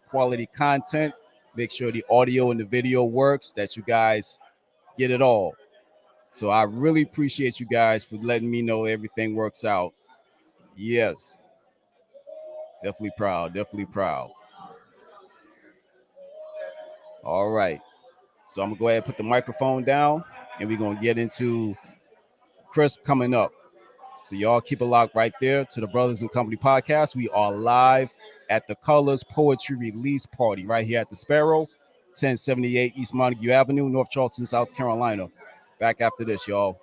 quality content. Make sure the audio and the video works, that you guys get it all. So I really appreciate you guys for letting me know everything works out. Yes. Definitely proud. Definitely proud. All right. So I'm gonna go ahead and put the microphone down. and we're gonna get into Chris coming up. So y'all keep a lock right there to the Brothers and Company podcast. We are live at the Colors Poetry Release Party right here at the Sparrow, 1078 East Montague Avenue, North Charleston, South Carolina. Back after this, y'all.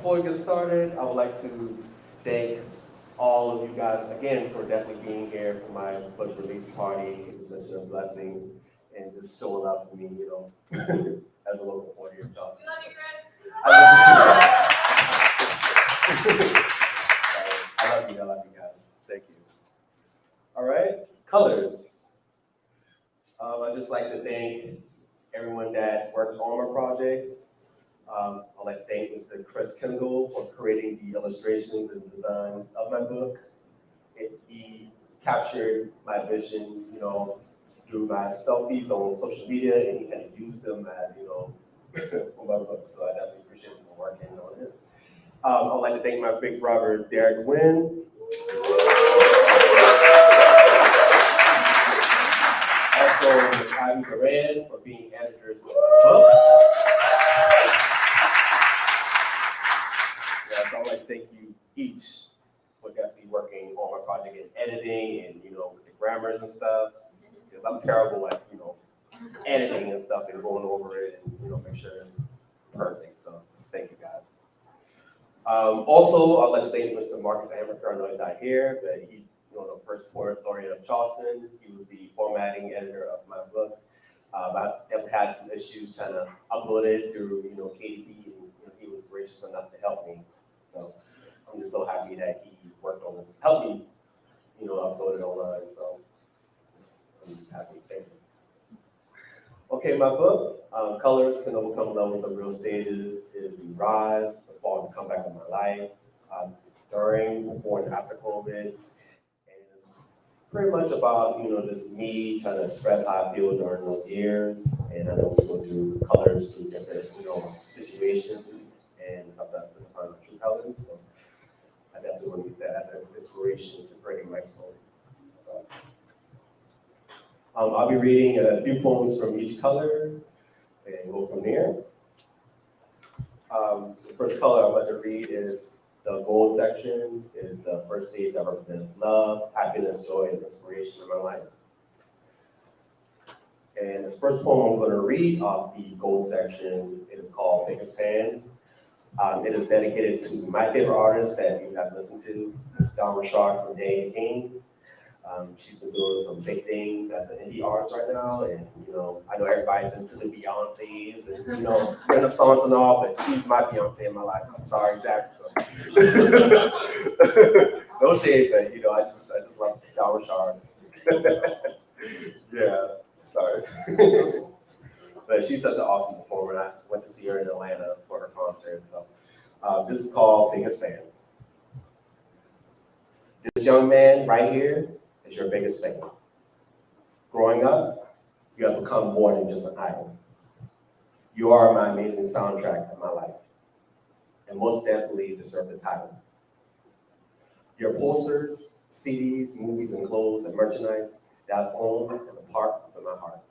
before we get started, I would like to thank all of you guys again for definitely being here for my book release party. It was such a blessing and just showing up for me, you know, as a local boy here in Charleston. Love you, Chris. I love you too. I love you guys. Thank you. All right, colors. I'd just like to thank everyone that worked on my project. I'd like to thank Mr. Chris Kendall for creating the illustrations and designs of my book. He captured my vision, you know, through my selfies on social media, and he kind of used them as, you know, for my book. So I definitely appreciate him for working on it. I'd like to thank my big brother, Derek Wynn. Also, Ms. Ivy Duran for being editors of my book. Yeah, so I'd like to thank you each for definitely working on my project and editing and, you know, with the grammars and stuff. Because I'm terrible at, you know, editing and stuff and going over it and, you know, make sure it's perfect. So just thank you guys. Also, I'd like to thank Mr. Marcus Amaker. I know he's not here, but he's, you know, the first poet laureate of Charleston. He was the formatting editor of my book. I definitely had some issues trying to upload it through, you know, KDP, and, you know, he was gracious enough to help me. So I'm just so happy that he worked on this, helped me, you know, upload it online. So I'm just happy. Thank you. Okay, my book, Colors Can Overcome Levels of Real Stages, is the rise, the fall, and comeback of my life during, before, and after COVID. And it's pretty much about, you know, just me trying to express how I feel during those years. And I know people do colors through different, you know, situations, and sometimes to find my true colors. So I definitely want to use that as an inspiration to create my story. So, I'll be reading a few poems from each color and go from there. The first color I'm about to read is the gold section. Is the first stage that represents love, happiness, joy, and inspiration in my life. And this first poem I'm going to read off the gold section is called Biggest Fan. It is dedicated to my favorite artist that you have listened to, Ms. C.O.L.O.R.S from Day King. She's been doing some big things as an indie artist right now, and, you know, I know everybody's into the Beyoncés and, you know, Renaissance and all, but she's my Beyonce in my life. I'm sorry, Zach. So. No shade, but, you know, I just love C.O.L.O.R. Yeah, sorry. But she's such an awesome performer. I went to see her in Atlanta for her concert. So this is called Biggest Fan. This young man right here is your biggest fan. Growing up, you have become more than just an idol. You are my amazing soundtrack of my life, and most definitely deserve the title. Your posters, CDs, movies, and clothes and merchandise that I own is a part of my heart.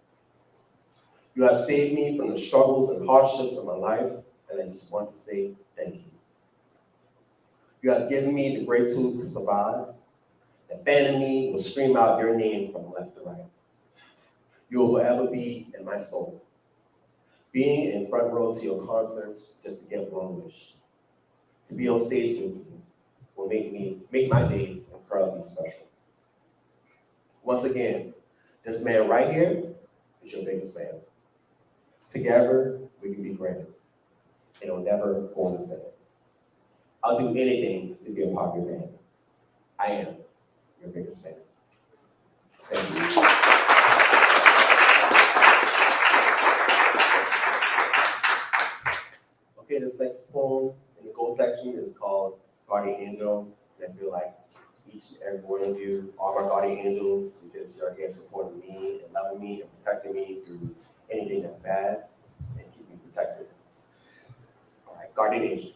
You have saved me from the struggles and hardships of my life, and I just want to say thank you. You have given me the great tools to survive. The fan in me will scream out your name from left to right. You will forever be in my soul. Being in front row to your concerts just to get one wish. To be on stage with you will make my day incredibly special. Once again, this man right here is your biggest fan. Together, we can be great. And it'll never go the same. I'll do anything to be a part of your band. I am your biggest fan. Thank you. Okay, this next poem in the gold section is called Guardian Angel. And I feel like each and every one of you are my guardian angels because you're here supporting me and loving me and protecting me through anything that's bad and keep me protected. All right, Guardian Angel.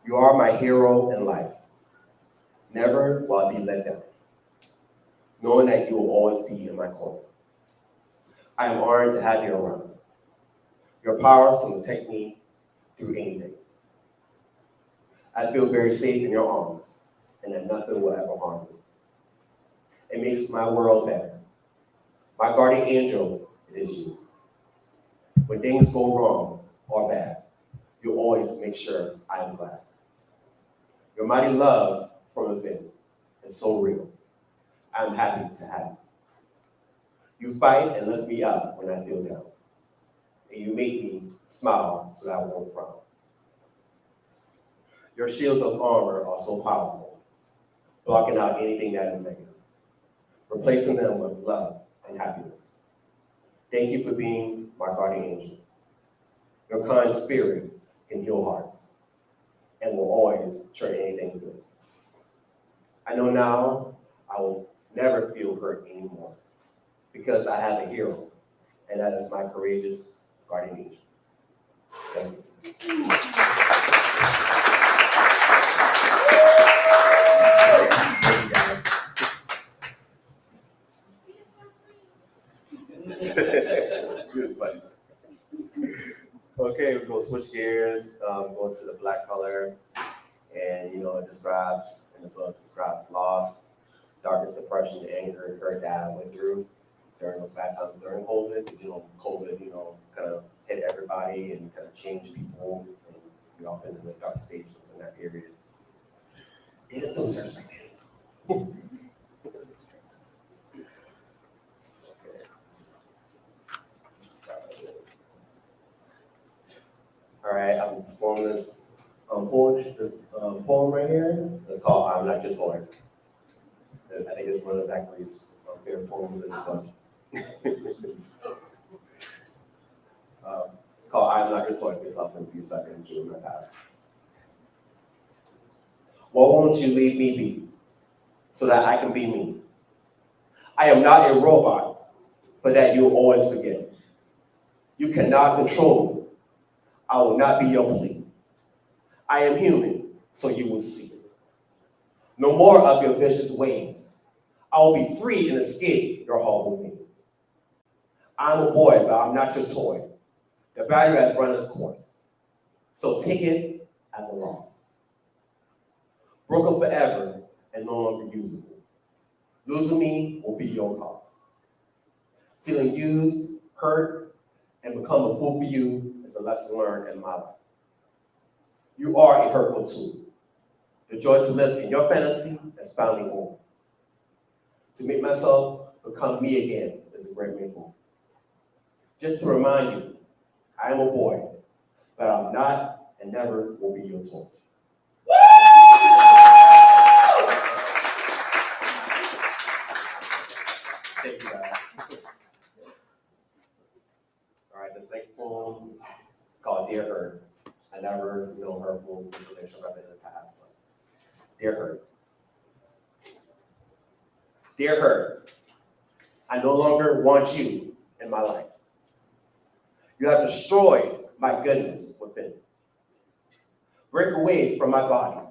You are my hero in life. Never will I be let down, knowing that you will always be in my corner. I am honored to have you around. Your powers can protect me through anything. I feel very safe in your arms, and that nothing will ever harm me. It makes my world better. My guardian angel is you. When things go wrong, or bad, you'll always make sure I am glad. Your mighty love from within is so real. I'm happy to have you. You fight and lift me up when I feel down. And you make me smile so that I won't frown. Your shields of armor are so powerful, blocking out anything that is negative, replacing them with love and happiness. Thank you for being my guardian angel. Your kind spirit can heal hearts and will always turn anything good. I know now I will never feel hurt anymore because I have a hero, and that is my courageous guardian angel. Thank you. Thank you, guys. Good buddies. Okay, we're gonna switch gears, go to the black color, and it describes, in the book, describes loss, darkness, depression, anger, and hurt that I went through during those bad times during COVID, because COVID, kind of hit everybody and kind of changed people, and we all been in the dark stage in that period. Didn't lose her expectations. All right, I'm performing this poem right here. It's called "I'm Not Your Toy." I think it's one of Zachary's favorite poems in the book. It's called "I'm Not Your Toy" based off of abuse I've been through in my past. Why won't you leave me be so that I can be me? I am not a robot, for that you will always forget. You cannot control me. I will not be your plea. I am human, so you will see. No more of your vicious ways. I will be free and escape your horrible ways. I'm a boy, but I'm not your toy. The battle has run its course, so take it as a loss. Broken forever and no longer usable. Losing me will be your cost. Feeling used, hurt, and become a fool for you is a lesson learned in my life. You are a hurtful tool. The joy to live in your fantasy is finally over. To make myself become me again is a great miracle. Just to remind you, I am a boy, but I'm not and never will be your toy. Thank you, guys. All right, this next poem is called "Dear Hurt." I never, hurtful information I've been in the past. So. Dear Hurt. Dear Hurt, I no longer want you in my life. You have destroyed my goodness within. Break away from my body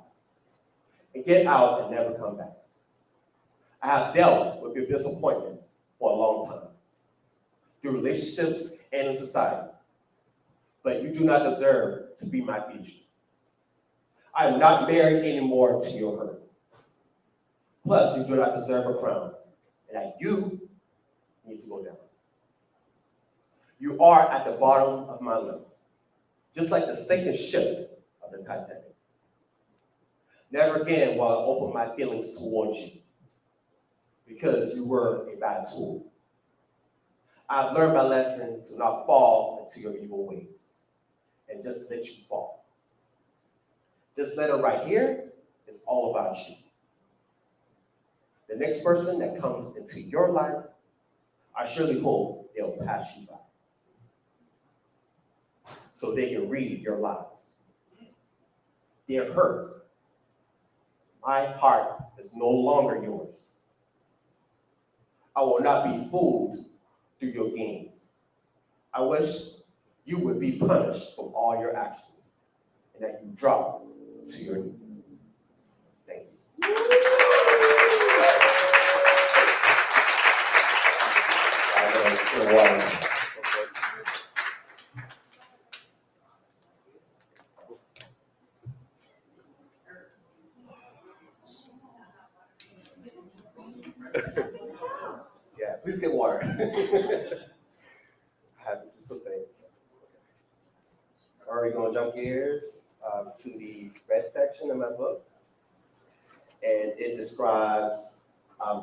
and get out and never come back. I have dealt with your disappointments for a long time, through relationships and in society, but you do not deserve to be my future. I am not married anymore to your hurt. Plus, you do not deserve a crown, and that you need to go down. You are at the bottom of my list, just like the sinking ship of the Titanic. Never again will I open my feelings towards you, because you were a bad tool. I've learned my lesson to not fall into your evil ways and just let you fall. This letter right here is all about you. The next person that comes into your life, I surely hope they'll pass you by so they can read your lies. Dear Hurt, my heart is no longer yours. I will not be fooled through your games. I wish you would be punished for all your actions and that you drop to your knees. Thank you. Yeah, please get water. I have to do some things. already going to jump gears to the red section of my book. And it describes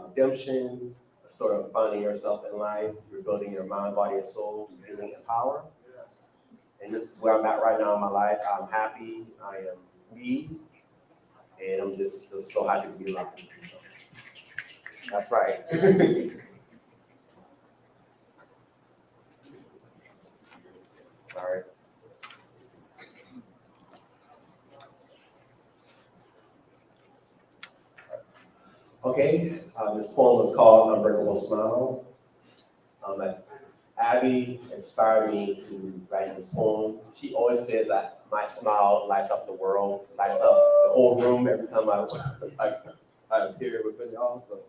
redemption, a story of finding yourself in life, rebuilding your mind, body, and soul, healing and power. And this is where I'm at right now in my life. I'm happy, I am me, and I'm just so happy to be alive. That's right. Sorry. Okay, this poem was called Unbreakable Smile. Abby inspired me to write this poem. She always says that my smile lights up the world, lights up the whole room every time I appear with y'all. So,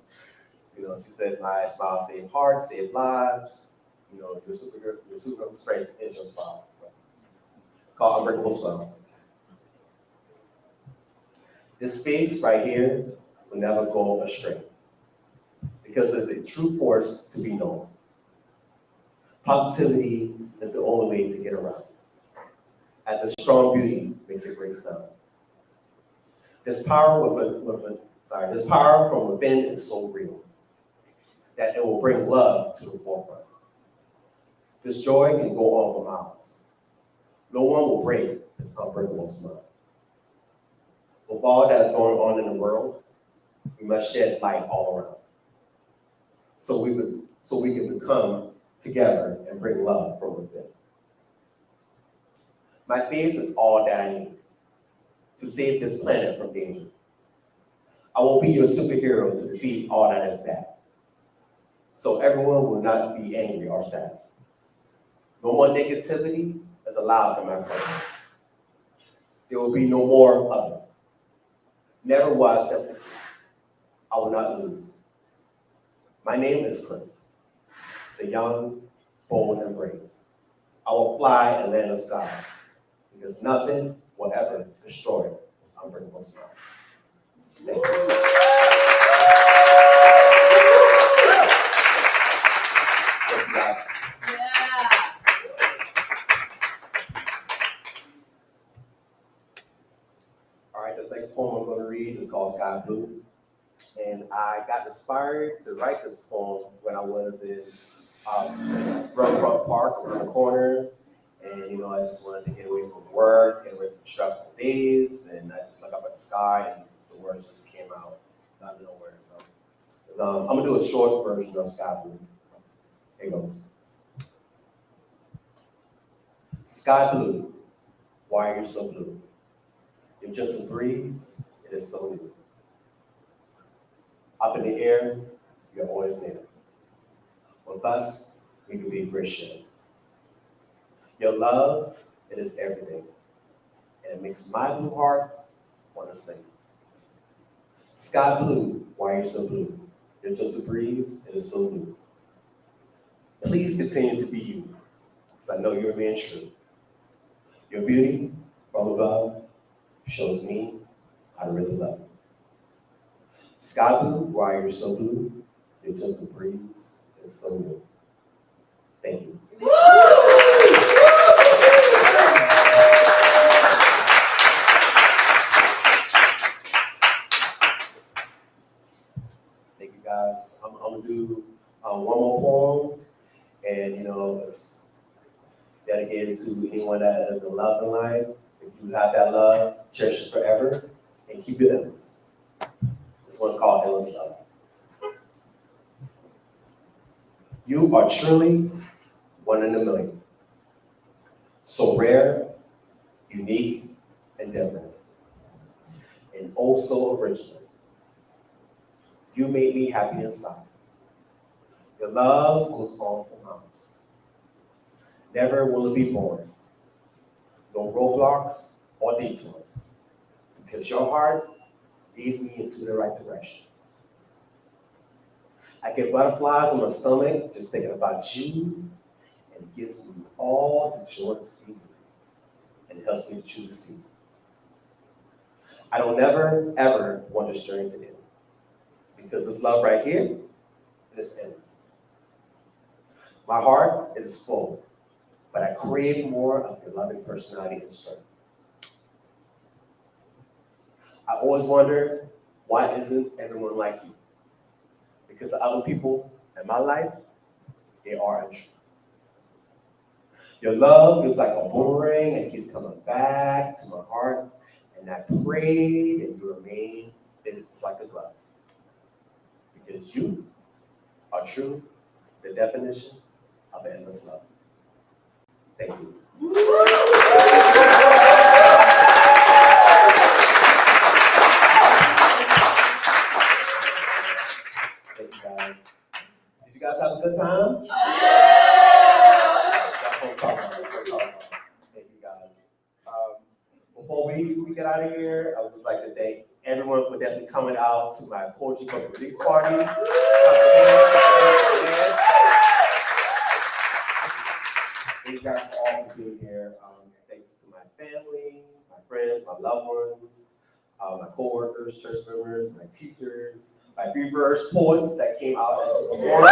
she said my smile saved hearts, saved lives. Your super strength is your smile. So it's called Unbreakable Smile. This space right here will never go astray because there's a true force to be known. Positivity is the only way to get around. As a strong beauty makes a great sound. This power from within is so real that it will bring love to the forefront. This joy can go on for miles. No one will break this unbreakable smile. With all that is going on in the world, we must shed light all around. So we can become together and bring love from within. My face is all that I need to save this planet from danger. I will be your superhero to defeat all that is bad. So everyone will not be angry or sad. No more negativity is allowed in my presence. There will be no more of it. Never will I accept defeat. I will not lose. My name is Chris, the young, bold, and brave. I will fly and land in the sky because nothing will ever destroy this unbreakable smile. Thank you. Thank you, guys. All right, this next poem I'm going to read is called Sky Blue. And I got inspired to write this poem when I was in Riverfront Park around the corner. And, I just wanted to get away from work, get away from stressful days. And I just looked up at the sky and the words just came out out of nowhere. So I'm going to do a short version of Sky Blue. Here it goes. Sky blue, why are you so blue? Your gentle breeze, it is so new. Up in the air, you're always near. With us, we can be great share. Your love, it is everything. And it makes my blue heart want to sing. Sky blue, why are you so blue? Your gentle breeze, it is so new. Please continue to be you, because I know you're being true. Your beauty from above shows me how to really love. Sky blue, why are you so blue? Your gentle breeze is so new. Thank you. Thank you, guys. I'm gonna do one more poem, and it's dedicated to anyone that is in love in life. If you have that love, cherish it forever, and keep it endless. This one's called Endless Love. You are truly one in a million. So rare, unique, and different. And oh so original. You made me happy inside. Your love goes on for miles. Never will it be boring. No roadblocks or detours. Because your heart leads me into the right direction. I get butterflies in my stomach just thinking about you, and it gives me all the joy to be you, and it helps me to truly see. I don't never, ever want this journey to end, because this love right here, it is endless. My heart, it is full, but I crave more of your loving personality and strength. I always wonder, why isn't everyone like you? Because the other people in my life, they are untrue. Your love feels like a boomerang that keeps coming back to my heart, and I prayed and you remain it's like a glove. Because you are true, the definition of endless love. Thank you. Thank you guys. Did you guys have a good time? That's what I'm talking about. Thank you guys. Before we get out of here, I would just like to thank everyone for definitely coming out to my poetry book release party. Thank you guys all for being here. Thanks to my family, my friends, my loved ones, my co-workers, church members, my teachers, my three verse poets that came out and performed.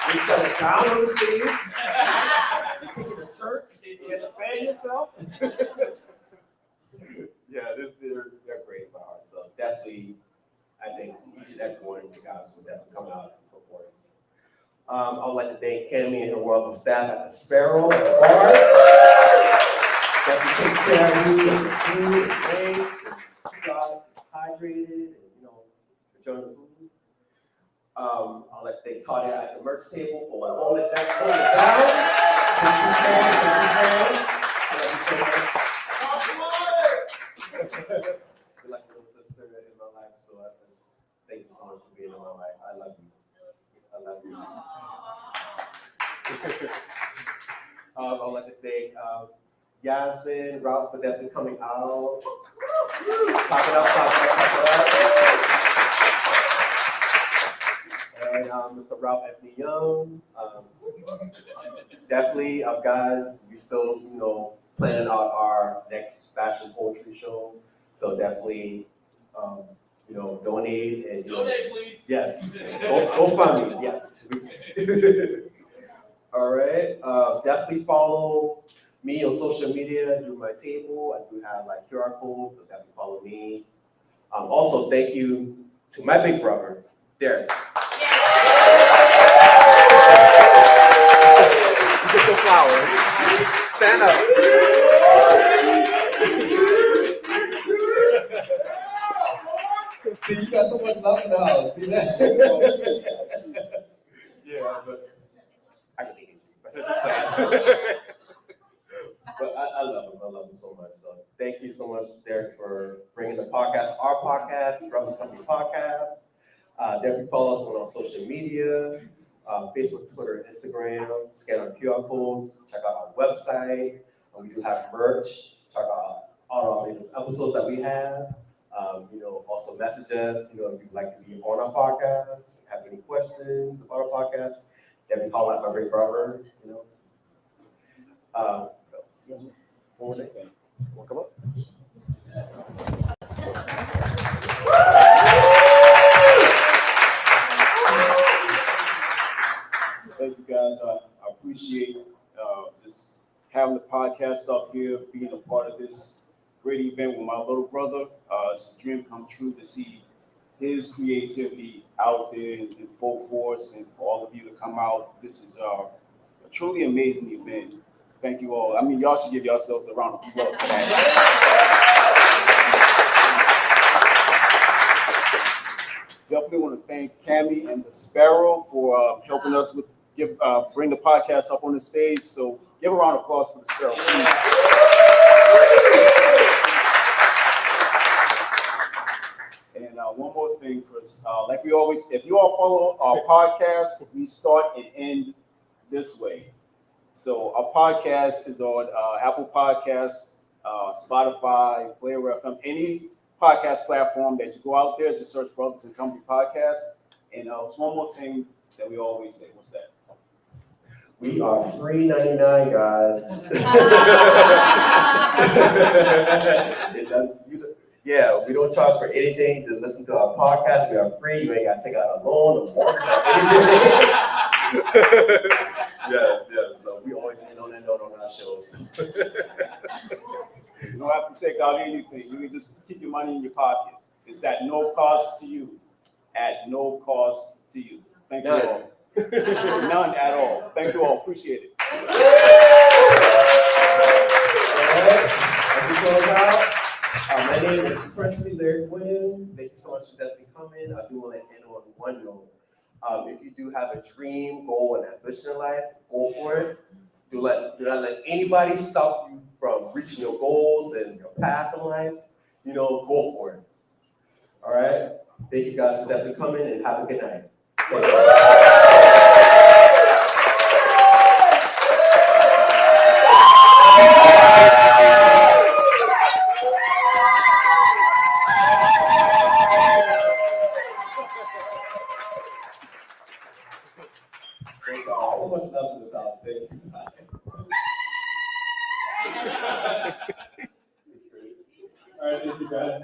We shut it down on the stage. You take it to church, you get to fan yourself. Yeah, they're great in my heart. So definitely, I think each and every one of you guys will definitely come out to support. I would like to thank Cammie and her wonderful staff at the Sparrow at the bar. Definitely take care of you and your food and drinks and keep you hydrated and enjoy the food. I'd like to thank Talia at the merch table for holding it down. Thank you so much. You're like a little sister in my life, so I just thank you so much for being in my life. I love you. I love you. I'd like to thank Yasmin, Ralph for definitely coming out. Pop it up. And Mr. Ralph Anthony Young. Definitely, guys, we still, planning out our next fashion poetry show. So definitely, donate and Donate, please. Yes, go fund me. Yes. All right. Definitely follow me on social media through my table. I do have QR codes, so definitely follow me. Also, thank you to my big brother, Derek. Get your flowers. Stand up. See, you got so much love in the house. See that? Yeah, but I can hate you. But I love him. I love him so much. So thank you so much, Derek, for bringing the podcast, our podcast, Brothers Company Podcast. Definitely follow us on our social media, Facebook, Twitter, Instagram. Scan our QR codes. Check out our website. We do have merch. Check out all our latest episodes that we have. Also message us, if you'd like to be on our podcast, have any questions about our podcast, definitely call out my great brother, one more thing. Want to come up? Thank you guys. I appreciate just having the podcast up here, being a part of this great event with my little brother. It's a dream come true to see his creativity out there in full force, and for all of you to come out. This is a truly amazing event. Thank you all. I mean, y'all should give yourselves a round of applause for that. Definitely want to thank Cammie and the Sparrow for helping us with bring the podcast up on the stage. So give a round of applause for the Sparrow, please. And one more thing, Chris. Like we always, if you all follow our podcast, we start and end this way. So our podcast is on Apple Podcasts, Spotify, Player FM, any podcast platform that you go out there, just search Brothers and Company Podcast. And it's one more thing that we always say. What's that? We are $3.99, guys. It does. Yeah, we don't charge for anything to listen to our podcast. We are free. You ain't got to take out a loan or mortgage or anything. Yes, yes. So we always end on that note on our shows. You don't have to take out anything. You can just keep your money in your pocket. It's at no cost to you. At no cost to you. Thank you all. None at all. Thank you all. Appreciate it. All right. As we close out, my name is C.O.L.O.R.S. Wynn. Thank you so much for definitely coming. I do want to end on one note. If you do have a dream, goal, and ambition in life, go for it. Do not let anybody stop you from reaching your goals and your path in life. Go for it. All right? Thank you guys for definitely coming, and have a good night. Thank you. So much love in this house. Thank you guys. All right, thank you guys.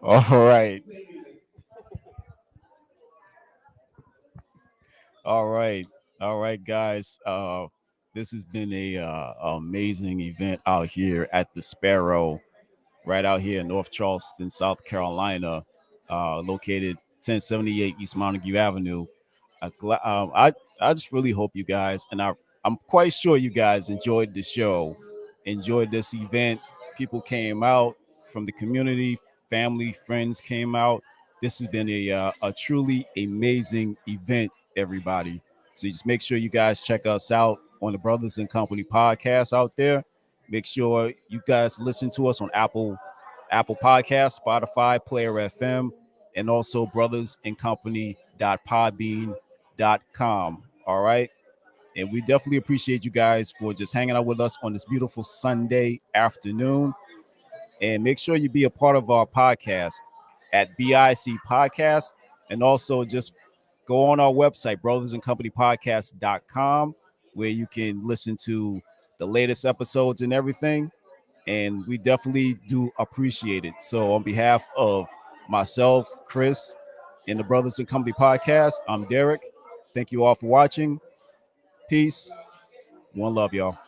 All right. All right. All right, guys. This has been a amazing event out here at the Sparrow, right out here in North Charleston, South Carolina, located 1078 East Montague Avenue. I just really hope you guys, and I'm quite sure you guys enjoyed the show, enjoyed this event. People came out from the community, family, friends came out. This has been a truly amazing event, everybody. So just make sure you guys check us out on the Brothers and Company podcast out there. Make sure you guys listen to us on Apple Podcasts, Spotify, Player FM, and also brothersandcompany.podbean.com. All right. And we definitely appreciate you guys for just hanging out with us on this beautiful Sunday afternoon. And make sure you be a part of our podcast at BIC Podcast. And also just go on our website, brothersandcompanypodcast.com, where you can listen to the latest episodes and everything. And we definitely do appreciate it. So on behalf of myself, Chris, and the Brothers and Company podcast, I'm Derek. Thank you all for watching. Peace. One love, y'all.